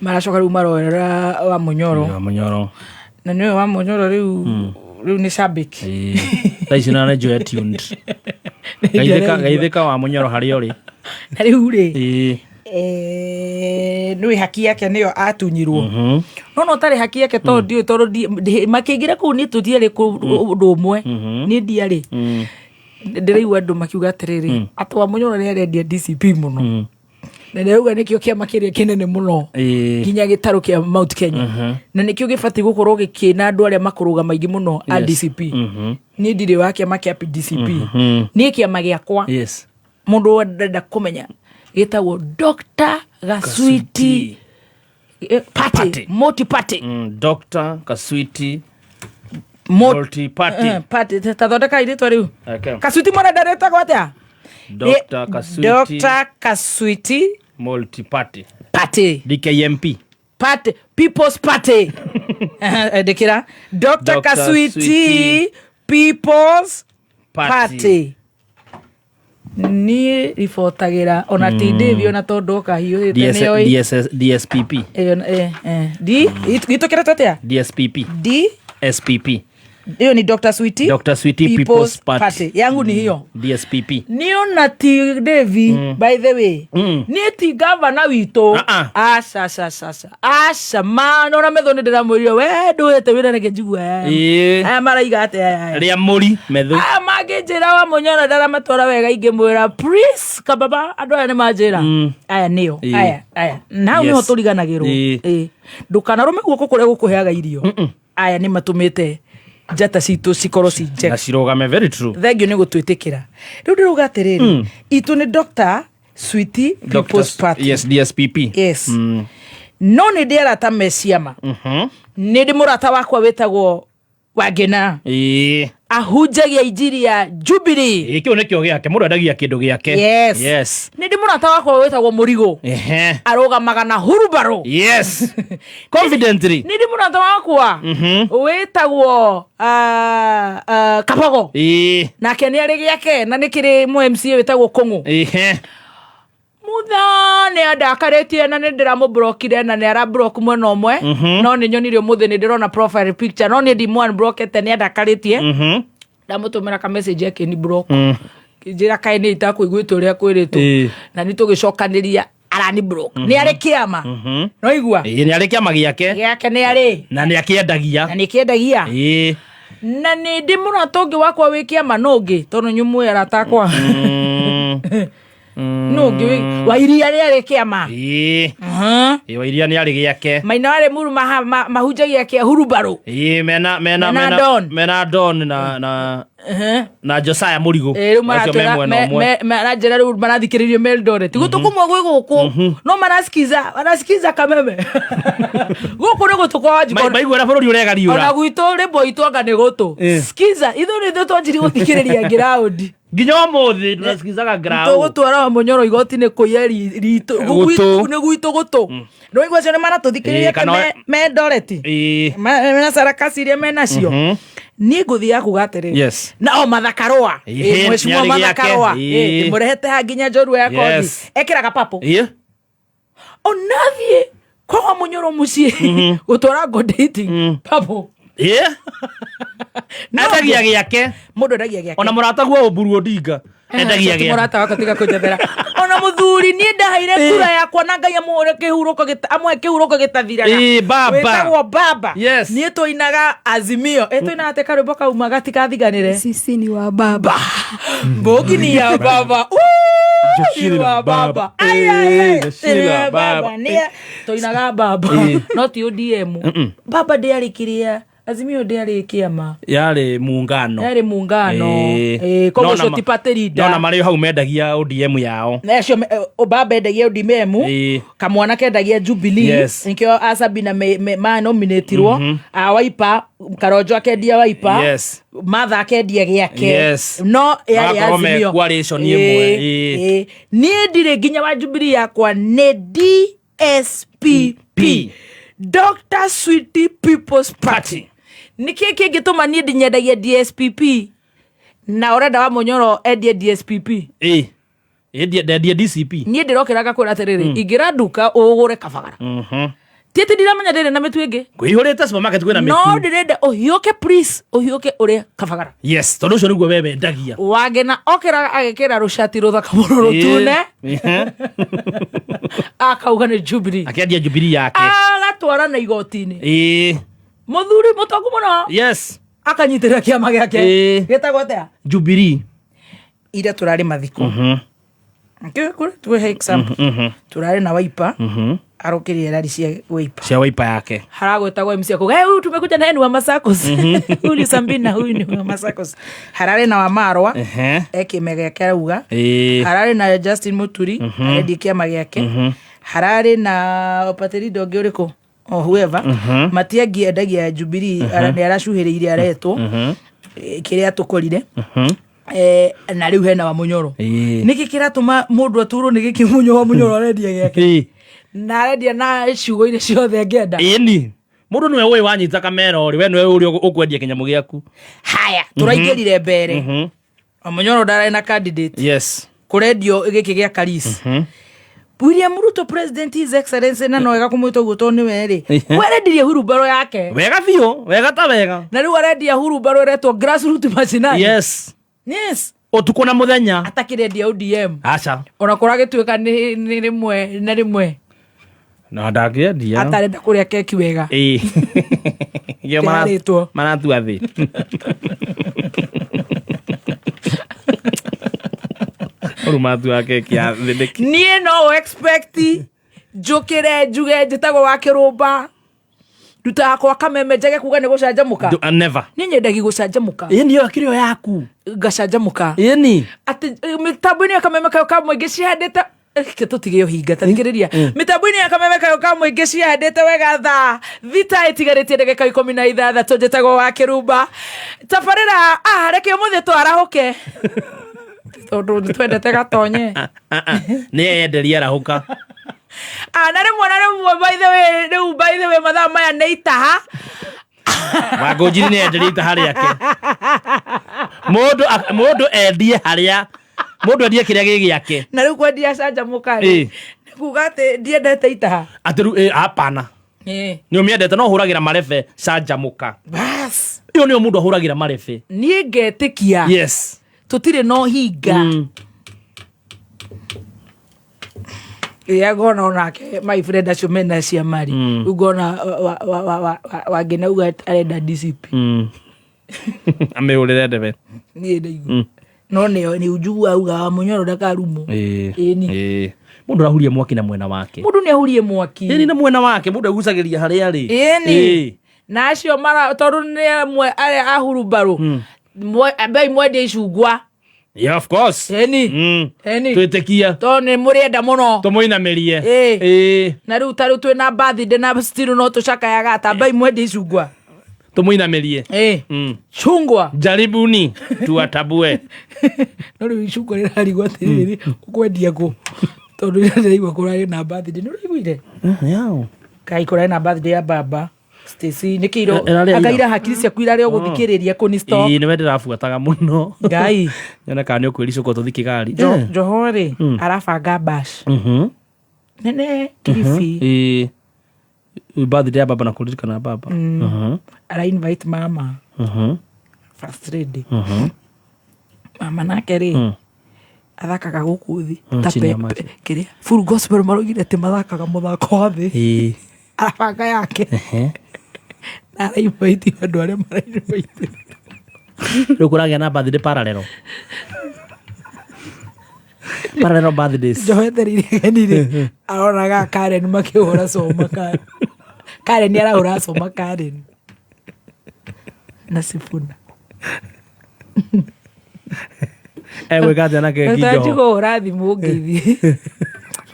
maracoka riu marorera wa Munyoro na niwe wa Munyoro riu ni shabik taici na njoya tuned gaithika wa Munyoro hari ori na riu ri niwe haki yake niyo atunyirwo no tari haki yake tondio makiingira ku ni tutiere ku ndumwe ni ndiari ndiraigua andu makiuga atiriri atwa Munyoro ni arendia DCP muno na ndauga nikio kiama kiria kinene muno ginya gitaro kia Mount Kenya na nikio gifati gukorwo gikina andu aria makuruga maingi muno a DCP ni ndire wa kiama kia DCP ni kiama giakwa mundu ndenda kumenya gitagwo Dr. Gaswiti party multi party Dr. Gaswiti multi party party tathondeka iritwa riu Kaswiti mwana ndareta gwatia Dr. Kaswiti multi party DKMP party People's Party dekira Dr. Kaswiti People's Party ni rifotagira ona tidivyo na tondoka hiyo DSPP gitokera tatea DSPP hiyo ni Dr. Sweetie People's Party yangu ni hiyo DSPP niyo na ti Devi by the way ni ti governor wito asha man ona metho ndira murio we nduete wira reke njigua aya maraiga ate ria muri metho magijira wa Munyoro ndara matora wega ingimwira please kababa andu aya ni majira aya niyo aya nawe niho turiganagirwo ndukana rume guko kuria gukuheaga irio aya ni matumite njata citu cikoro cinje na cirogame very true thengio ni gutwitikira riu ndiruga atiriri itu ni Dr. Sweetie People's Party yes DSPP no ni ndiara ta meciama ni ndi murata wakwa wetagwo Wagina ahunjagia injiri ya Jubilee. Kĩu nĩkĩo gĩake, mũndũ endagia kĩndũ gĩake. Yes. Nĩndĩ mũrata wakwa wĩtagwo Mũrigo. Arũgamaga na hurubaro. Yes. Confidently. Nĩndĩ mũrata wakwa wĩtagwo Kabogo. Nake nĩ arĩ gĩake na nĩkĩrĩ MCA wĩtagwo Kũng'ũ. Mutha nĩ andakarĩtie na nĩ ndĩramũbrokire na nĩ arabrock mwena ũmwe, no nĩ nyonirio mũthĩ nĩ ndĩrona profile picture, no nĩ ndimũ unblockete nĩ andakarĩtie. Ndamũtũmĩra ka message yake ni block. Njĩra kaĩ nĩ itakũiguĩte ũrĩa kwĩrĩtwo na nĩ tũgĩcokanĩria arani block. Nĩ arĩ kĩama. No igua? Nĩ arĩ kĩama gĩake. Gĩake nĩ arĩ. Na nĩ akĩendagia. Na nĩ kĩendagia. Na nĩ ndĩ mũrata ũngĩ wakwa wĩ kĩama no ũngĩ tondũ nyumũ aratakwa. No ngi wa iria rĩarĩ kĩama. Wa iria nĩ arĩ gĩake. Maina wale muru mahunjagia kia hurubaro. Mena Don na Josiah Mũrigo. Marajera rĩu marathikĩrĩrio Eldoret. Gũtũkumwo gwĩ gũkũ no wanasikiza kameme. Gũkũ nĩ gũtũ kwa Wanjikũ. Maiguĩra bũrũri ũrega riũra. Ona gwitũ rĩmbo itwanga nĩ gũtũ. Skiza ithu nĩ ithuĩ twanjiri gũthikĩrĩria ground. Nginya ũmũthĩ tunasikizaga ground. Tũgũtwara Mũnyoro igoti-inĩ kũiya ritũ. Nĩ gwitũ gũtũ. No igua cio nĩ maratũthikĩrĩria Eldoret. Mena sarakasi iria menacio. Niĩ ngũthiaga kuga atĩrĩ na o Mathakarũa Mheshimiwa Mathakarũa mũrehete ha nginya njorua ya kothi ekĩraga papo onathiĩ kwa Mũnyoro mũciĩ gũtwara ngo dating papo endagia gĩake. Mũndũ endagia gĩake. Ona mũrata guo Oburu Odinga endagia gĩake. Mũrata wakwa tiga kũnjethera. Ona mũthuri niĩ ndaheire kura yakwa na Ngai amũre kĩhurũko gĩtathiraga. Baba. Wĩtagwo Baba. Niĩ tũinaga Azimio. Tũinaga atĩ karwĩmbo kau gatigathiganĩre. Sisi ni wa baba. Mbogi ni ya baba. Joshiri wa baba. Joshiri wa baba. Tũinaga Baba. No ti ODM. Baba ndiarĩkirie. Azimio ndiarĩ kĩama. Yarĩ muungano. Kogo cio tipatĩrinda. Nona marĩ hau mendagia ODM yao. Nacio Baba endagia ODM. Kamwana kendagia Jubilee. Nikĩo Asabina nominatirwo. Wiper Karonjo akendia Wiper. Matha akendia gĩake. No yarĩ Azimio. Niĩ ndirĩ nginya wa Jubilee yakwa nĩ DSPP. Dr. Sweetie People's Party. Niki kĩngĩtũma niĩ ndinyendagia DSPP na ũrenda wa Mũnyoro endie DSPP. Endia DCP. Niĩ ndĩrokĩraga kwĩra atĩrĩrĩ ingĩra nduka ũgũre kabagara. Tieti ndiramenya ndĩrĩ na mĩtu ĩngĩ. Ngwĩhũrĩte supermarket kwĩna mĩtu. No ndĩrenda ũhiũke please ũhiũke ũrĩa kabagara. Yes, tondũ ũcio nĩguo wee endagia. Wagena okĩra agĩkĩra rũcati rũthaka mũno rũtune. Akauga nĩ Jubilee. Akĩendia Jubilee yake. Agatwara na igoti-inĩ. Mũthuri mũtongu mũno. Yes. Akanyitĩrĩra kĩama gĩake. Gĩtagwo atĩa? Jubilee. Ira tũrarĩ mathiko. Tuhe example. Tũrarĩ na Wiper. Arokĩrire rari cia Wiper. Cia Wiper yake. Haragwĩtagwo MC akuga huyu tumekuja na yeye wa Masakos. Huyu Sambina huyu ni wa Masakos. Hararĩ na Wamarwa. Ekĩmega gĩake arauga. Hararĩ na Justin Muturi. Arendi kĩama gĩake. Hararĩ na Patrido ũngĩ ũrĩkũ? Whoever. Matiangi endagia Jubilee nĩ aracuhĩrĩire aretwo. Kĩrĩa tũkorire. Na rĩu hena wa Mũnyoro. Nĩkĩ kĩratũma mũndũ aturwo nĩ gĩkĩ Mũnyoro arendia gĩake. Na arendia na ciugo iria ciothe ngenda. Ĩni. Mũndũ nĩwe ũĩ wanyita kamera ũrĩ we nĩwe ũrĩa ũkwendia kĩnyamũ gĩaku. Haya, tũraingĩrire mbere. Mũnyoro ndararĩ na candidate. Yes. Kũrendio gĩkĩ gĩa Karis. William Ruto President His Excellency na noega kũmwĩta ũguo tondũ nĩwe rĩ. Werendirie hurubaro yake. Wega biũ, wega ta wega. Na rĩu arendia hurubaro ĩretwo grassroots machinery. Yes. Yes. Ũtukũ na mũthenya. Atakĩrendia ODM. Aca. Ona kũragĩtuĩka nĩ rĩmwe na rĩmwe. Na ndangĩendia. Atarenda kũrĩa keki wega. Manatua thĩ. Matua keki ya thĩ. Niĩ no expect njũkĩre njuge njĩtagwo wa Kĩrũmba. Nduta kwa Kameme njage kuga nĩ gũcanjamũka. Never. Niĩ nyendagi gũcanjamũka. Ĩni yo kĩrĩo yaku. Ngacanjamũka. Ĩni. Atĩ mĩtambo-inĩ ya Kameme ka mũingĩ cihandĩte tutige hinga tarikiriria mitambo-ini ya kameme kayo ka muingi ciandite wega tha thita itigarĩtie ndagĩka 16 njĩtagwo wa Kĩrumba tabarĩra reke ũmũthĩ twarahuke tondu twendete gatonye nĩ enderia arahuka na rĩmwe by the way mathaa maya nĩ itaha Wangũnjiri nĩ enderia itaha rĩake mũndũ endie harĩa mũndũ endie kĩrĩa gĩgĩake na rĩu kwendia canjamũka nĩ kuga atĩ ndiendete itaha atĩ rĩu hapana nĩ ũmĩendete no ũhũragĩra marebe canjamũka bas ĩyo nĩyo mũndũ ahũragĩra marebe niĩ ngetĩkia yes tutirĩ no hinga ngona onake my friend acio mena cia mari ngona wangenauga arenda discipline amĩũrĩre ndebe niĩ ndaigua no nĩ ujugu auga munyoro ndakarumo ĩĩ mũndũ arahuria mwaki na mwena wake mũndũ nĩ ahurie mwaki ĩĩ na mwena wake mũndũ agucagĩria harĩa arĩ ĩĩ na acio tondũ nĩ amwe arĩa ahurumbarũ bei mwendia icungwa yeah of course eni twĩtĩkia to nĩ mũrĩenda mũno tũmũinamĩrie na rĩu tarĩu twĩna birthday na still no tũcakayaga ta bei mwendia icungwa tumuinamirie chungwa jaribuni tuwatabue no rĩu icungwa rĩrarigwo atĩrĩrĩ ũkwendia kũ tondu nĩraigua kũrarĩ na birthday nĩ ũraiguire kai kũrarĩ na birthday ya baba Stacy nikiro akaira hakiri ciaku irarĩ ũgũthikĩrĩria kũ ni stop nĩ wende rabuataga mũno ngai nyona kana nĩ ũkwĩricũko tũthiki gari Johore arabanga bash nene kirifi birthday ya baba na kuririkana baba ara invite mama first lady mama nake rĩ athakaga gũkũ thĩ tape kĩrĩa full gospel marugire atĩ mathakaga mũthako wa thĩ arabanga yake na invite andũ arĩa marainvite rĩu kũragĩa na birthday parallel birthdays njoheteririe genire aronaga Karen makĩhũra coma Karen arahũra coma Karen na Sifuna gwĩkatĩa na keki Njoho tajikũhũra thimũ ngĩthiĩ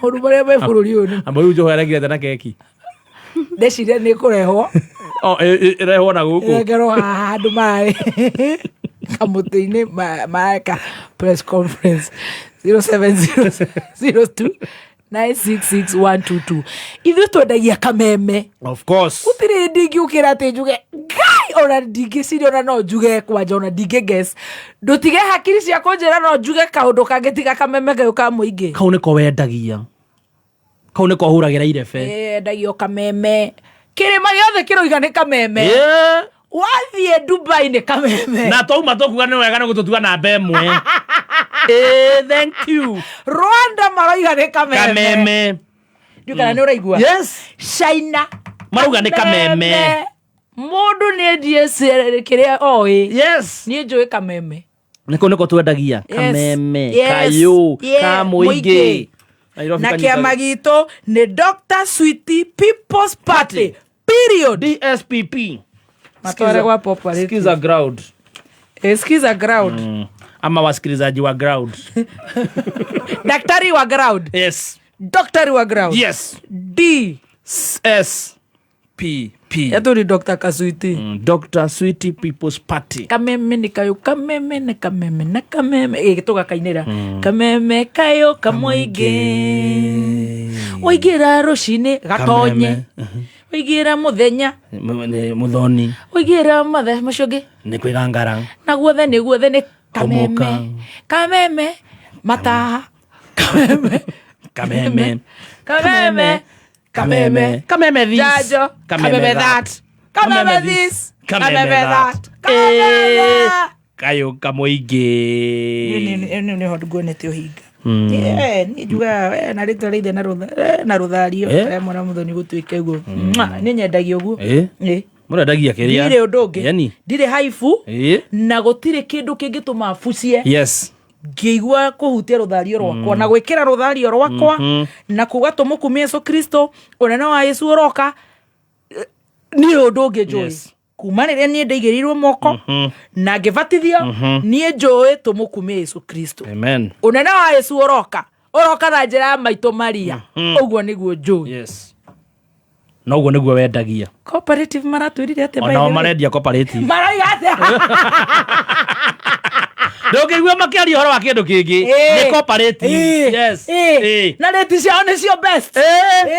maũndũ marĩa me bũrũri ũyũ nĩ amba rĩu Njoho aregire na keki ndeciria nĩ kũrehwo ĩrehwo na gũkũ ĩrekerwo haha handũ marĩ kamũtĩ-inĩ mareka press conference 0702966122 ithuĩ twendagia kameme of course gũtirĩ ndingĩũkĩra atĩ njuge ngai ona ndingĩciria ona no njuge kwanja ona ndingĩguess ndũtige hakiri cia kũnjĩra no njuge kaũndũ kangĩtiga kameme kayũ ka mũingĩ kau nĩko wendagia kau nĩko hũragĩra irebe endagio kameme kĩrĩma gĩothe kĩroiga nĩ kameme wathiĩ Dubai nĩ kameme na twauma tũkuga nĩ wega nĩ gũtũtuga namba ĩmwe thank you Rwanda maroiga nĩ kameme ndiũ kana nĩ ũraigua China marauga nĩ kameme mũndũ nĩ endie kĩrĩa oĩ niĩ njũĩ kameme nĩko twendagia kameme kayũ ka mũingĩ na kĩama gitũ nĩ Dr. Sweetie People's Party period DSPP matware kwa popular skiza ground skiza ground ama wasikilizaji wa ground daktari wa ground daktari wa ground DSPP yato ni Dr. Kaswiti Dr. Sweetie People's Party kameme ni kayo kameme na kameme na kameme gĩtoga kainĩra kameme kayo kamũingĩ waigĩra rũcinĩ gatonye waigĩra mũthenya mũthoni waigĩra mathaa macio ũngĩ nĩ kwĩgangara na guothe nĩ kameme mataha kameme this jajo kameme that kameme this kameme that kayo kamũingĩ nĩ honguonete ũhinga nĩ njuga na rĩtwa rĩithe na rũthario mwana mũthoni gũtuĩke guo nĩ nyendagia ũguo mũrendagia kĩrĩa ndirĩ ũndũ ũngĩ ndirĩ haifu na gũtirĩ kĩndũ kĩngĩtũma bucie ngĩigua kũhutia rũthario rwakwa na gwĩkĩra rũthario rwakwa na kuga tũmũkumia Yesu Kristo ũnene wa Yesu ũroka nĩ ũndũ ũngĩ njũĩ kuma rĩrĩa niĩ ndaigĩrĩirwo moko na ngĩbatithio niĩ njũĩ tũmũkumia Yesu Kristo amen ũnene wa Yesu ũroka oroka na njira maito Maria uguo niguo njui. Yes. Na uguo niguo wendagia. Cooperative maratwirire ate baile. Ona marendia cooperative. Maraiga ate. Ndũngĩigua makĩaria ũhoro wa kĩndũ kĩngĩ nĩ cooperative. Yes. Na rate ciao nĩcio best.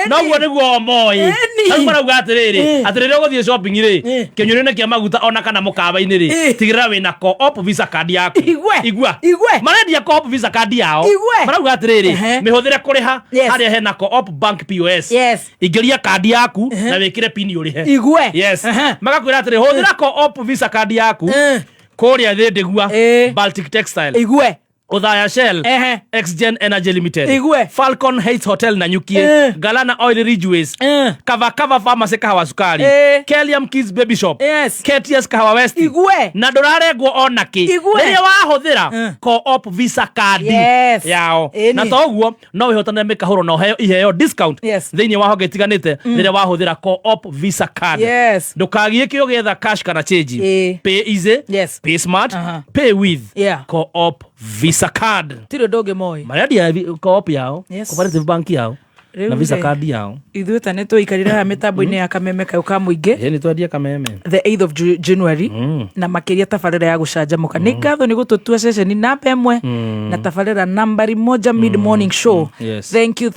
Na ũguo nĩguo moĩ. Rĩu marauga atĩrĩrĩ, atĩrĩrĩ ũgũthiĩ shopping rĩ, kĩnyũrĩ-inĩ kĩa maguta ona kana mũkawa-inĩ rĩ, tigĩrĩra wĩna co-op visa card yaku. Igua. Marendia co-op visa card yao. Marauga atĩrĩrĩ, mĩhũthĩre kũrĩha harĩa hena co-op bank POS. Ingĩria kandi yaku na wĩkĩre pin ũrĩhe. Igwe. Yes. Magakwĩra atĩrĩ, hũthĩra co-op visa card yaku. Kũrĩa thĩ ndigua Baltic Textile. Igwe. Othaya Shell, XGen Energy Limited, Igwe. Falcon Heights Hotel na Nyukie, Galana Oil Ridgeways, Kava Pharmacy Kahawa Sukari, Keliam Kids Baby Shop, KTS Kahawa West, Igwe. Na ndũraregwo onaki rĩrĩa wahũthĩra co-op visa card yao. Na toguo no wĩhotanĩre mĩkahũro na ũheo iheo discount thĩinĩ wa honge itiganĩte rĩrĩa wahũthĩra co-op visa card. Ndũkagie kĩo gĩetha cash kana change. Pay easy, pay smart, pay with co-op visa card. Tiro doge moi. Marendia co-op yao, cooperative bank yao. Na visa card yao. Ithuĩ ta nĩtũ ikarĩra ha mĩtambo-inĩ ya kameme kau ka mũingĩ. Nĩ twendia kameme. The 8th of January na makĩria tabarĩra ya gũcanjamũka. Nĩ ngatho nĩ gũtũtua ceceni namba ĩmwe na tabarĩra nambari moja mid morning show. Thank you.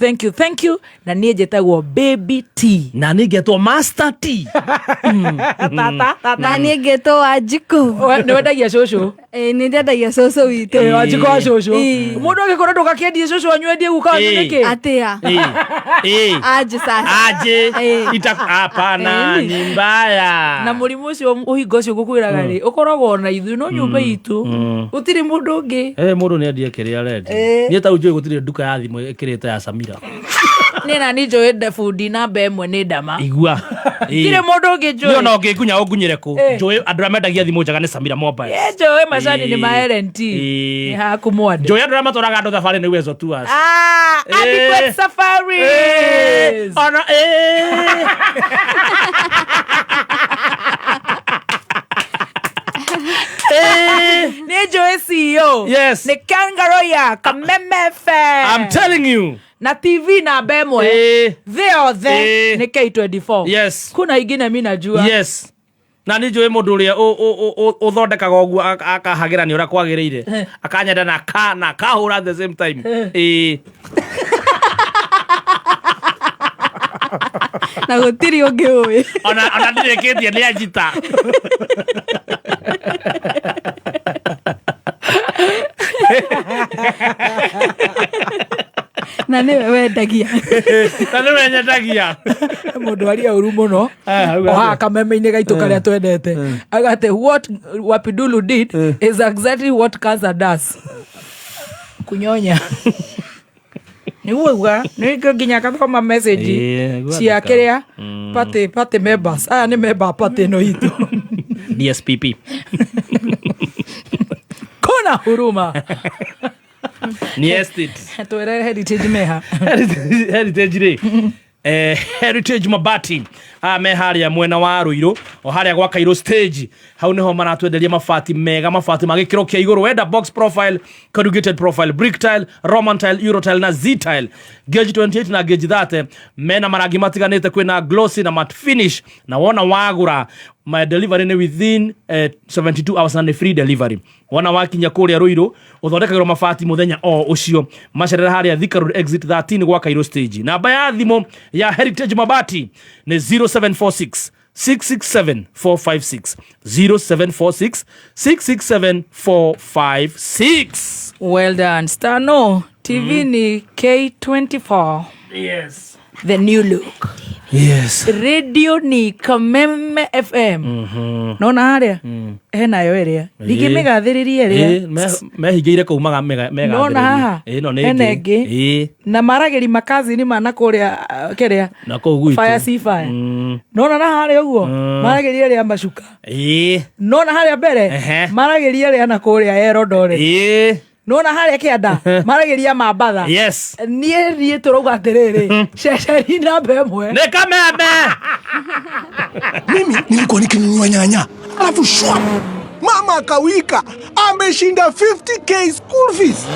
Na niĩ njĩtagwo Baby T. Na niĩ ngetwo Master T. Na niĩ ngetwo Wanjikũ. Nĩ wendagia cũcũ? Nĩ ndendagia cũcũ witũ. Wanjikũ wa cũcũ. Mũndũ angĩkorwo ndũgakĩendie cũcũ anyuendie guka nĩkĩ? Atĩa. Aje sasa. Aje. Hapana, ni mbaya. Na mũrimũ ũcio ũhingo ũcio ngũkwĩraga rĩ, ũkoragwo na ithuĩ no nyũmba itũ. Gũtirĩ mũndũ ũngĩ. Mũndũ nĩ endie kĩrĩa arendi. Niĩ ta njũĩ gũtirĩ nduka ya thimũ ĩkĩrĩte ya Samira. Nĩ na nĩ njũĩ bundi namba ĩmwe nĩ ndama. Igua. Gũtirĩ mũndũ ũngĩ njũĩ. Niĩ ona ũngĩkunya ũngunyĩre kũ. Njũĩ andũ arĩa mendagia thimũ njega nĩ Samira Mobile. Njũĩ macani nĩ ma LNT. Nĩ haku mwande. Njũĩ andũ arĩa matwaraga andũ thabarĩ nĩ Wezo Tours. Adequate Safari. Ona Nĩ njũĩ CEO. Yes. Nĩ Kangaroo ya Kameme FM. I'm telling you. Na TV namba ĩmwe thĩ othe nĩ K24. Yes. Kuna ingine mimi najua. Yes. Na nĩ njũĩ mũndũ ũrĩa ũthondekaga ũguo akahagĩrania ũrĩa kwagĩrĩire akanyenda na kahũra at the same time. Na gũtirĩ ũngĩ ũĩ. Ona ndĩrĩkĩtie nĩ anjita. Na nĩwe wendagia. Na nĩwe nyendagia. Mũndũ aria ũru mũno. Oha kameme-inĩ gaitũ karĩa twendete. Agate what Wapidulu did is exactly what cancer does. Kunyonya. Nĩguo nĩ nginya kathoma message cia kĩrĩa party members. Aya nĩ member party no itu. DSPP. Kona huruma. Ni estate. Tuere heritage meha. Heritage rĩ. Heritage Mabati me harĩa mwena wa Ruiru o harĩa gwa Kairo stage hau niho maratwenderia mabati mega mabati magĩkĩro kĩa igũrũ wenda box profile corrugated profile brick tile roman tile euro tile na z tile gauge 28 na gauge 30 mena marangi matiganĩte kwĩna glossy na matte finish na wona wagũra my delivery ni within 72 hours and free delivery wona wakinya kũrĩa Ruiru uthondekagĩrwo mabati muthenya o ũcio macerera harĩa Thika Road exit 13 gwa Kairo stage namba ya thimũ ya Heritage Mabati ni 0746 667 456 0746 667 456. Well done. Stano TV ni K24. Yes. The new look. Yes. Radio ni Kameme FM. Nona harĩa hena yo ĩrĩa ndingĩmĩgathĩrĩria ĩrĩa mehingĩire kũumaga mega. Nona haha hena ĩngĩ na marageri makazi ni mana kũrĩa kĩrĩa na kũu gwitũ fire si fire. Nona na harĩa ũguo marageri ĩrĩa macuka. Nona harĩa mbere marageri ĩrĩa na kũrĩa Erodore. Nona harĩa kĩanda marageria mambatha. Yes. Niĩ tũrauga atĩrĩrĩ ceceni namba ĩmwe nĩ Kameme. Mimi nilikuwa nikinunua nyanya alafu shwa mama akawika ameshinda 50k school fees.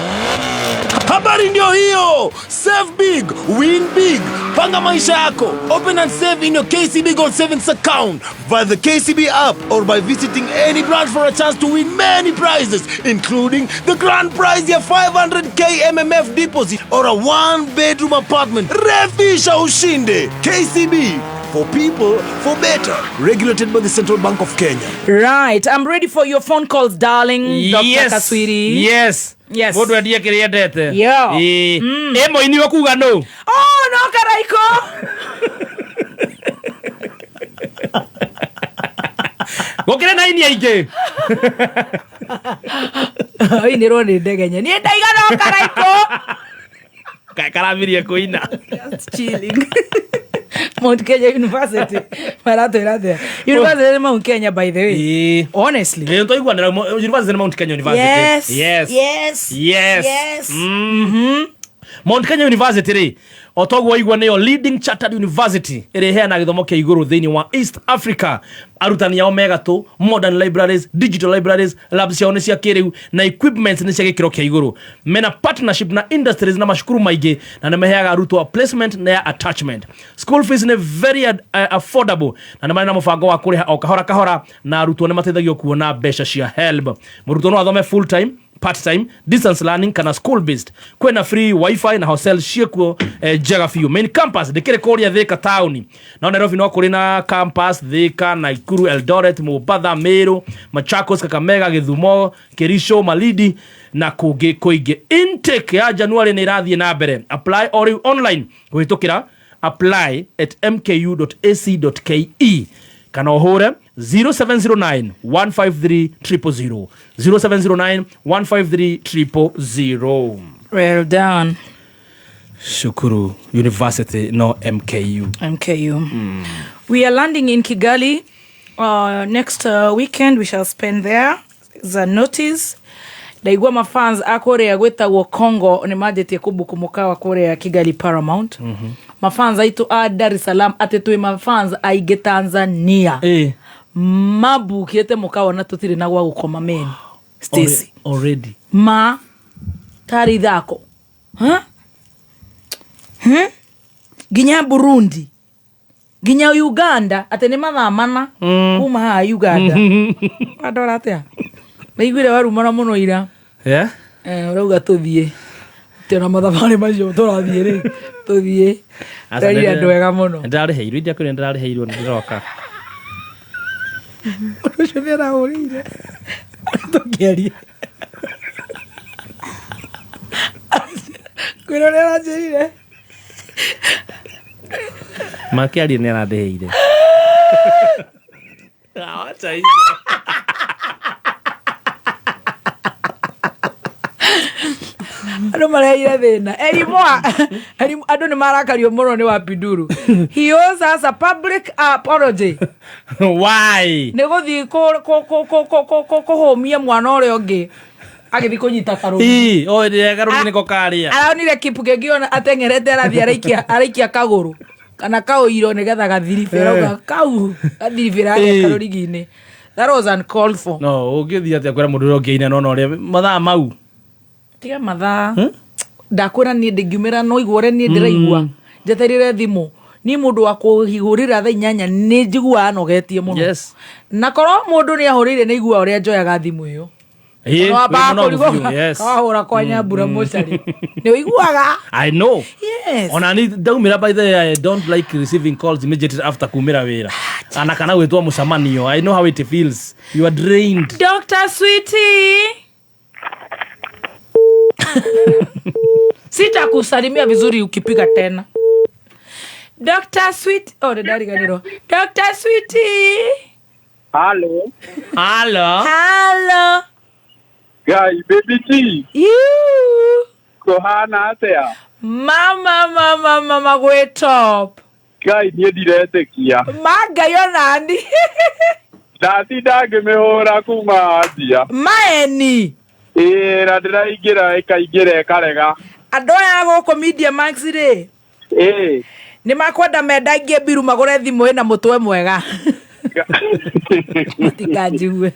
Habari ndio hiyo. Save big, win big. Panga maisha yako. Open and save in your KCB Gold Savings account via the KCB app or by visiting any branch for a chance to win many prizes, including the grand prize ya 500k MMF deposit or a 1-bedroom apartment. Refisha ushinde. KCB, for people, for better. Regulated by the Central Bank of Kenya. Right, I'm ready for your phone calls, darling. Dr. Kaswiri. Yes. What do you get dete? Yeah. Emo ini wakuga no. Oh, no, Karaiko. Gokere na ini aige. Oi ni roni ndegenya. Ni ndaiga no Karaiko. Karaviria kuina. Just chilling. Mount Kenya University. University Mount Kenya, by the way. Honestly. University Mount Kenya University. Yes. Mount Kenya University otogwa igwa neyo leading chartered university ireheana githomo kia iguru thini wa East Africa. Arutani yao megatu, modern libraries, digital libraries, labs yao cia kiriu na equipment ni cia gikiro kia iguru. Mena partnership na industries na mashukuru maige na nemeheaga arutwo placement na attachment. School fees ni very affordable na nemana mubango wa kuriha o kahora na arutwo ne mateithagio kuona besha cia HELB. Murutwo no athome full time, part time, distance learning kana school based. Kwena free wifi na hostel shiekuo jega fiu. Main campus dekere koria Thika town. Na Nairobi no kuri na campus Thika, Nakuru, Eldoret, Mombasa, Meru, Machakos, Kakamega, Githumo, Kerisho, Malindi na kuge koige. Intake ya January ni irathie na mbere. Apply or online kuhitukira apply@mku.ac.ke. Kana ohure 0709 153 000 0709 153 000. Well done. Shukuru University, no MKU. We are landing in Kigali next weekend. We shall spend there. It's a notice. Daigwa mafans akorea gwetagwo Congo ni majetie kubuku mukawa Korea Kigali Paramount. Mafans aitu a Dar es Salaam atetwe mafans aige Tanzania. Mabu kiete mukawa na tutiri na gwa gukoma men. Stacy already. Ma tari dhako. Ginya Burundi. Ginya Uganda atene mathamana kuma ha Uganda. Adora atia. Naigwire warumana muno ira. Yeah? Urauga tuthie. Tena mathamane macio turathie ri. Tuthie. Tari andu ega muno. Ndariheirwo ndia kuri ndariheirwo ndiroka. Ucio nera urire. Tukiari. Kwiro nera njirire. Makiari nera ndeheire. Acha hiyo. Ando mareire thina elimwa ando ni marakario muno ni Wapinduru. He owes us a public apology. Why? Negothi ko homia mwana ore ongi agithi kunyita karumi. Karumi niko karia. Araonire kipuke giona atengerete arathi araikia kaguru kana kauiro nigetha gathiribe rauga kau gathiribe ari karorigine. That was uncalled for. No, ugithi atia kwera mundu rongeina no ore mathaa mau. Tiga mathaa. Ndakura ni ndingumira no igore ni ndiraigua. Njeterire thimu. Ni mundu wa kuhigurira thaa 8 ni njigua anogetie muno. Yes. Na korwo mundu ni ahurire ni igua uria njoyaga thimu iyo. Yes. Kahura kwa Nyambura mochari. Ni uiguaga? I know. Yes. Onani ndaumira by the way, I don't like receiving calls immediately after kumira wira. Ana kana wetwa musamanio. I know how it feels. You are drained. Dr. Sweetie. Sita kusalimia vizuri ukipiga tena. Dr. Sweet. Oh, dadari ganiro. Dr. Sweetie. Hello. Guy, baby T. You. Kohana atea. Mama we top. Guy, nie direte kia. Maga yonandi. Dati dage mehora kuma adia. Maeni. Radira igere karega. Adoya goko Media Max ri. Ni makwenda mendagie biru magore thimu ina mutwe mwega. Tikajiwe.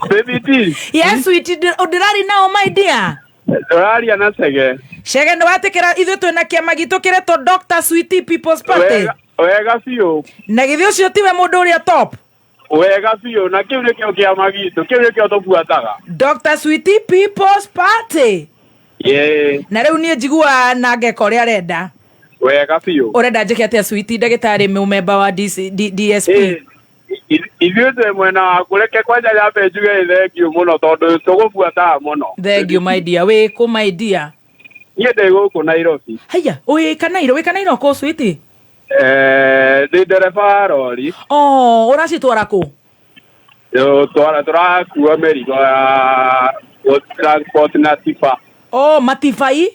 Baby T. Yes, sweetie. Odirari now, my dear. Turaria na Chege. Chege ndo watikira ithu twina kiama gitu kiretwo Dr. Sweetie People's Party. Wega biũ. Na githio cio tiwe mundu uria top. Wega biũ na kiu nikio kiama gitu. Kiu nikio tubuataga. Dr. Sweetie People's Party. Yeah. Na riu nie njigua na ngeka uria arenda. Wega biũ. Urenda njike atia Sweetie ndagitari member wa DSP. Ithuĩ twĩ mwena waku reke kwanja nyambe njuge thengiũ mũno tondũ tũgũbuataga mũno. Thengiũ my dear. Wĩ kũ my dear? Niĩ ndĩ gũkũ Nairobi. Haya, wĩ Kanairo kũ Sweetie? Ndĩ ndereba wa rori. Ũracitwara kũ? Tũrakua mĩrigo ya transport na tiba. Matibai?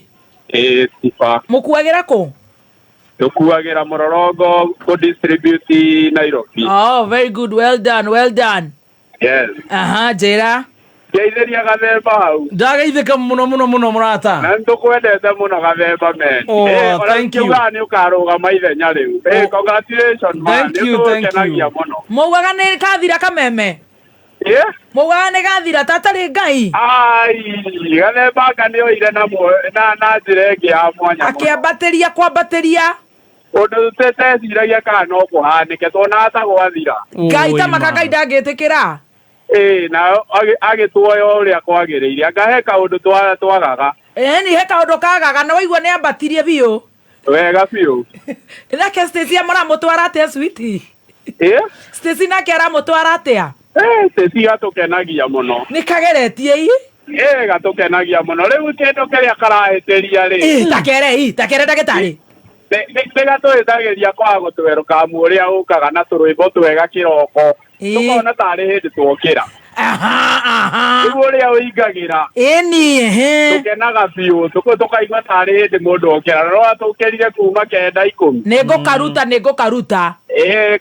Tiba. Mũkuagĩra kũ? Tukuagira Mororongo ko distribute Nairobi. Very good, well done. Yes. Njira. Geithiria gathemba hau. Ndageithika muno murata. Na ndukwendete muno gathemba men. Thank you. Ni ukarugama ithenya riu. Congratulations man. Thank you. Maugaga ni kathira kameme. Maugaga ni gathira tatari ngai. Gathemba ngani oire na njira ĩngĩ ya mwanya. Akiambatiria kwambatiria. Undu tuteciragia kana no kuhanike tona ta gwathira. Ngai ta makaga ndangĩtĩkĩra. Na agĩtuoya ũrĩa kwagĩrĩire akahe kaũndũ twagaga. Ni he kaũndũ kagaga na waigua nĩ ambatirie biũ. Wega biũ. Nake Stacy aramũtwara atĩa Sweetie? Stacy nake aramũtwara atĩa? Stacy gatukenagia mũno. Nĩ kageretie ii? Gatukenagia mũno. Rĩu kĩndũ kĩrĩa karahĩtĩria rĩ. Takere ndagĩtarĩ. Nĩ gatũhĩtagĩria kwaga gũtwerũka ũrĩa ũkaga na tũrwĩmbo twega kĩroko. Tũkona tarĩ hĩndĩ twokĩra. Rĩu ũrĩa ũingagĩra. Tũkenaga biũ. Tũkaigua tarĩ hĩndĩ mũndũ okĩra. No atũkĩrire kuma 9:10. Nĩ ngũkaruta.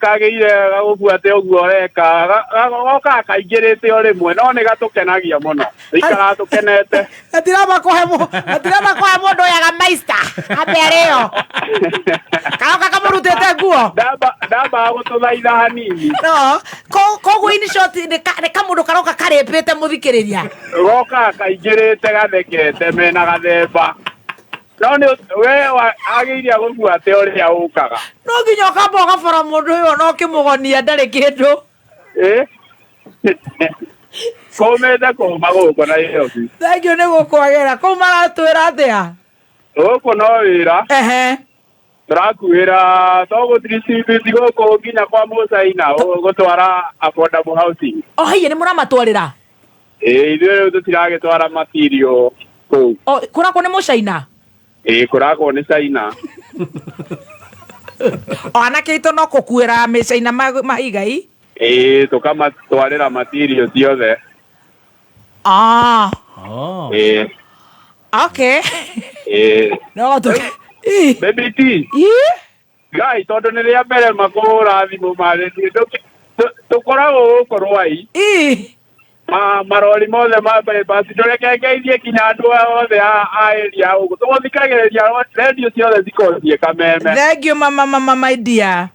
Kagĩire gagũbuate ũguo weka. Gokaga kaingĩrĩte o rĩmwe no nĩ gatũkenagia mũno. Ikara tũkenete. Atiraba kũhe mũndũ yaga maista. Abereo. Kaoka kamũrutĩte nguo. Ndamba gũtũthaitha hanini. No, koguo in short nĩ kamũndũ karoka karĩpĩte mũthikĩrĩria. Gokaga kaingĩrĩte gathekete mena gathemba. No we agĩire gũbuate ũrĩa ũkaga. No nginya ũkamba ũgabara mũndũ ũyũ no kĩmũgonia ndarĩ kĩndũ. Komete kuma gũkũ Nairobi. Thengio nĩ gũkwagĩra. Kũu maratwĩra atĩa? Gũkũ no wĩra. Tũrakuĩra tũgũdistribute gũkũ nginya kwa Mũcaina gũtwara affordable housing. Haiya nĩ mũramatwarĩra? Ithuĩ rĩu tũtiragĩtwara material kũu. Kũrakwo nĩ Mũcaina? Kũrakwo nĩ Caina. Anake aitũ no gũkuĩra Mĩcaina mahigai? Tũkamatwarĩra material ciothe. Okay. No Baby T. Gai tondũ nĩ rĩa mbere makũhũra thimũ marĩ tũkoragwo gũkũ Rwai. Marori mothe ma bypass ndũrekengeithie kinya andũ othe a area ũguo tũgũthikagĩrĩria radio ciothe cikorwo kameme. Thank you mama my dear.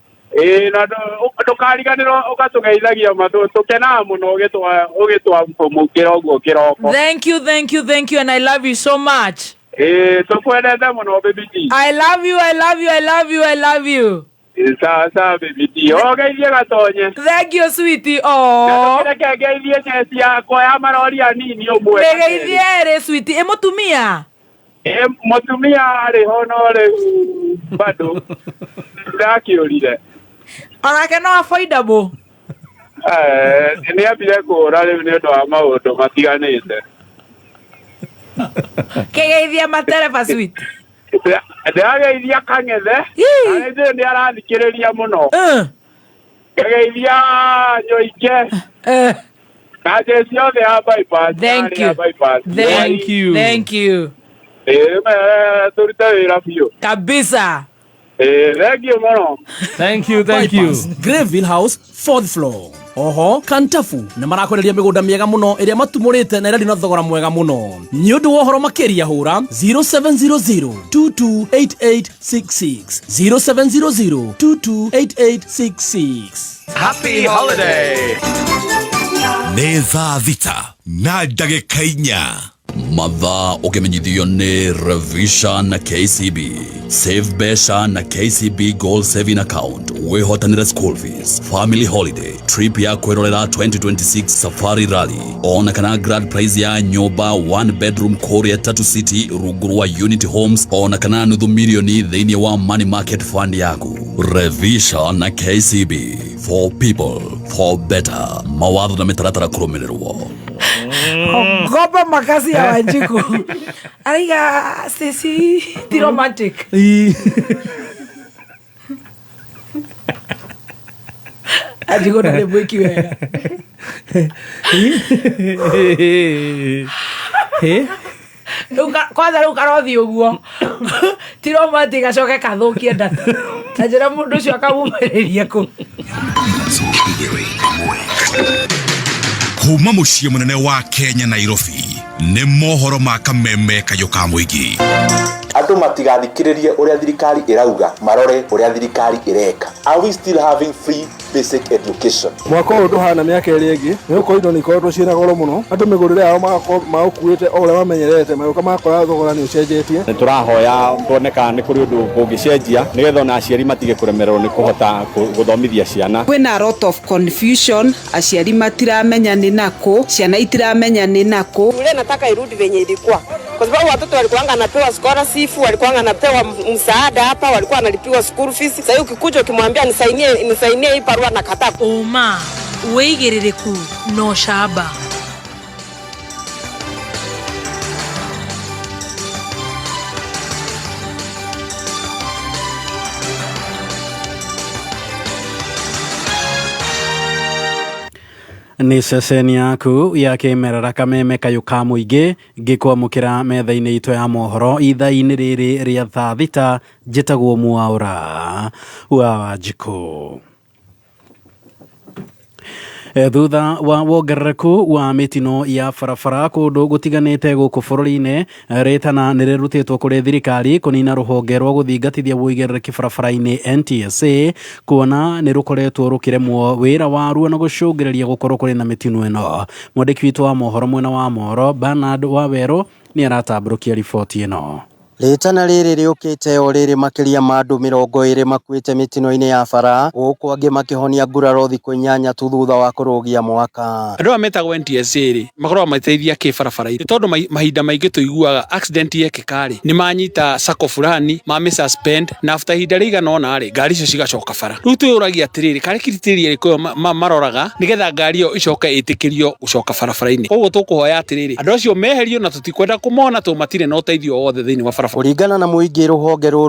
Na ndũkariganĩrwo ũgatũgeithagia tũkenaga mũno ũgĩtwamũkĩra ũguo kĩroko. Thank you and I love you so much. Tũkwendete mũno Baby T. I love you. Sawa Baby T. Geithie gatonye. Thank you Sweetie. Reke geithie nesi yakwa ya marori anini ũmwe. Geithie rĩ Sweetie. Mũtumia? Mũtumia arĩ ho no rĩu bado ndakĩũrire. Onake no affordable. Nĩ ambire kũũra rĩu nĩ ũndũ wa maũndũ matiganĩte. Kĩgeithia matereba Sweetie. Ndĩrageithia Kang'ethe. Ndĩ nĩ arathikĩrĩria mũno. Kĩgeithia Nyoike. Na njĩ ciothe ya bypass. Thank you. Turute wĩra biũ. Kabisa. Thank you mũno. Thank you. Greville House 4th floor. Oho Kantafu na marakwereria mĩgũnda mĩega mũno ĩrĩa matumũrĩte na ĩrĩ na thogora mwega mũno. Nĩ ũndũ wa ũhoro makĩria hũra 0700228866 0700228866. Happy holiday. Nĩ thaa thita na ndagĩka 4. Mathaa ukimenyithio ni Revisha na KCB. Save Besha na KCB Gold Saving Account. Wehotanira school fees, family holiday, trip ya kwirorera 2026 Safari Rally. Ona kana grand prize ya nyoba 1 bedroom Korea 3 City ruguru wa Unity Homes. Ona kana nuthu milioni thini wa money market fund yaku. Revisha na KCB. For people, for better. Mawatho na mitaratara kurumirirwo. Gopa makasi ya Wanjiku. Ariga Stacy, the romantic. Wanjiku na lebweki wega. Kwanza ruka rothi uguo. Ti romantic acoke kathukie ndata. Tajira mundu ucio akamumereria ku. Kuma muciĩ munene wa Kenya Nairobi nĩ mohoro ma kameme kayo ka mũingĩ. Andũ matigathikĩrĩrie ũrĩa thirikari irauga, marore ũrĩa thirikari ireka. Are we still having free basic education? Mwaka ũyũ ndũhana mĩaka ĩrĩ ĩngĩ, nĩ gũkorwo indo nĩ ikoretwo ciĩna goro mũno. Andũ mĩgũrĩre yao maũkuĩte o ũrĩa mamenyerete, magĩũka makora thogora nĩ ũcenjetie. Nĩ tũrahoya tuoneka nĩ kũrĩ ũndũ ũngĩcenjia nĩgetha ona aciari matige kũremererwo nĩ kũhota gũthomithia ciana. Kwĩna a lot of confusion, aciari matiramenya nĩ nakũ, ciana itiramenya nĩ nakũ. Shule nataka irudi venye ilikuwa. Kwa sababu watoto walikuwa wanapewa scholarship, walikuwa wanapewa msaada hapa, walikuwa wanalipiwa school fees. Sasa ukikuja ukimwambia nisainie hii barua na kataa. Uma, weigiririku no shaba. Ni ceceni yaku ya kimerera kameme kayo ka mũingĩ ngĩkwamũkĩra metha-inĩ itũ ya mohoro ithaa-inĩ rĩrĩ rĩa thaa thita. Njĩtagwo Mwaũra wa Wanjiku. Thutha wa wongerereku wa mitino ya barabara kũndũ gũtiganĩte gũkũ bũrũri-inĩ, rĩtana nĩ rĩrutĩtwo kũrĩ thirikari kũnina rũhonge rwa gũthingatithia wũigĩrĩrĩki barabara-inĩ NTSA, kuona nĩ rũkoretwo rũkĩremwo wĩra waruo na gũcũngĩrĩria gũkorwo kũrĩ na mĩtino ĩno. Mwandĩki witũ wa mohoro mwena wa Moro Bernard Waweru nĩ aratambũrũkia riboti ĩno. Rĩtana rĩrĩ rĩũkĩte o rĩrĩ makĩria ma andũ 20 makuĩte mĩtino-inĩ ya bara, gũkũ angĩ makĩhonia nguraro thikũ 8 tu thutha wa kũrũgia mwaka. Andũ metagwo NTSA rĩ makoragwo mateithia kĩbarabara-inĩ, tondũ mahinda maingĩ tũiguaga accident yekĩka rĩ nĩ manyita sako fulani mamĩsuspend na after ihinda rĩigana ũna rĩ ngari icio cigacoka bara. Rĩu twĩyũragia atĩrĩrĩ, karĩ criteria ĩrĩkũ maroraga nĩgetha ngari ĩyo icoke ĩtĩkĩrio gũcoka barabara-inĩ. Koguo tũkũhoya atĩrĩrĩ, andũ acio meherio na tũtikwenda kũmona tũ matirĩ na ũteithio wothe thĩinĩ wa barabara. Kũringana na mũingĩ rũhonge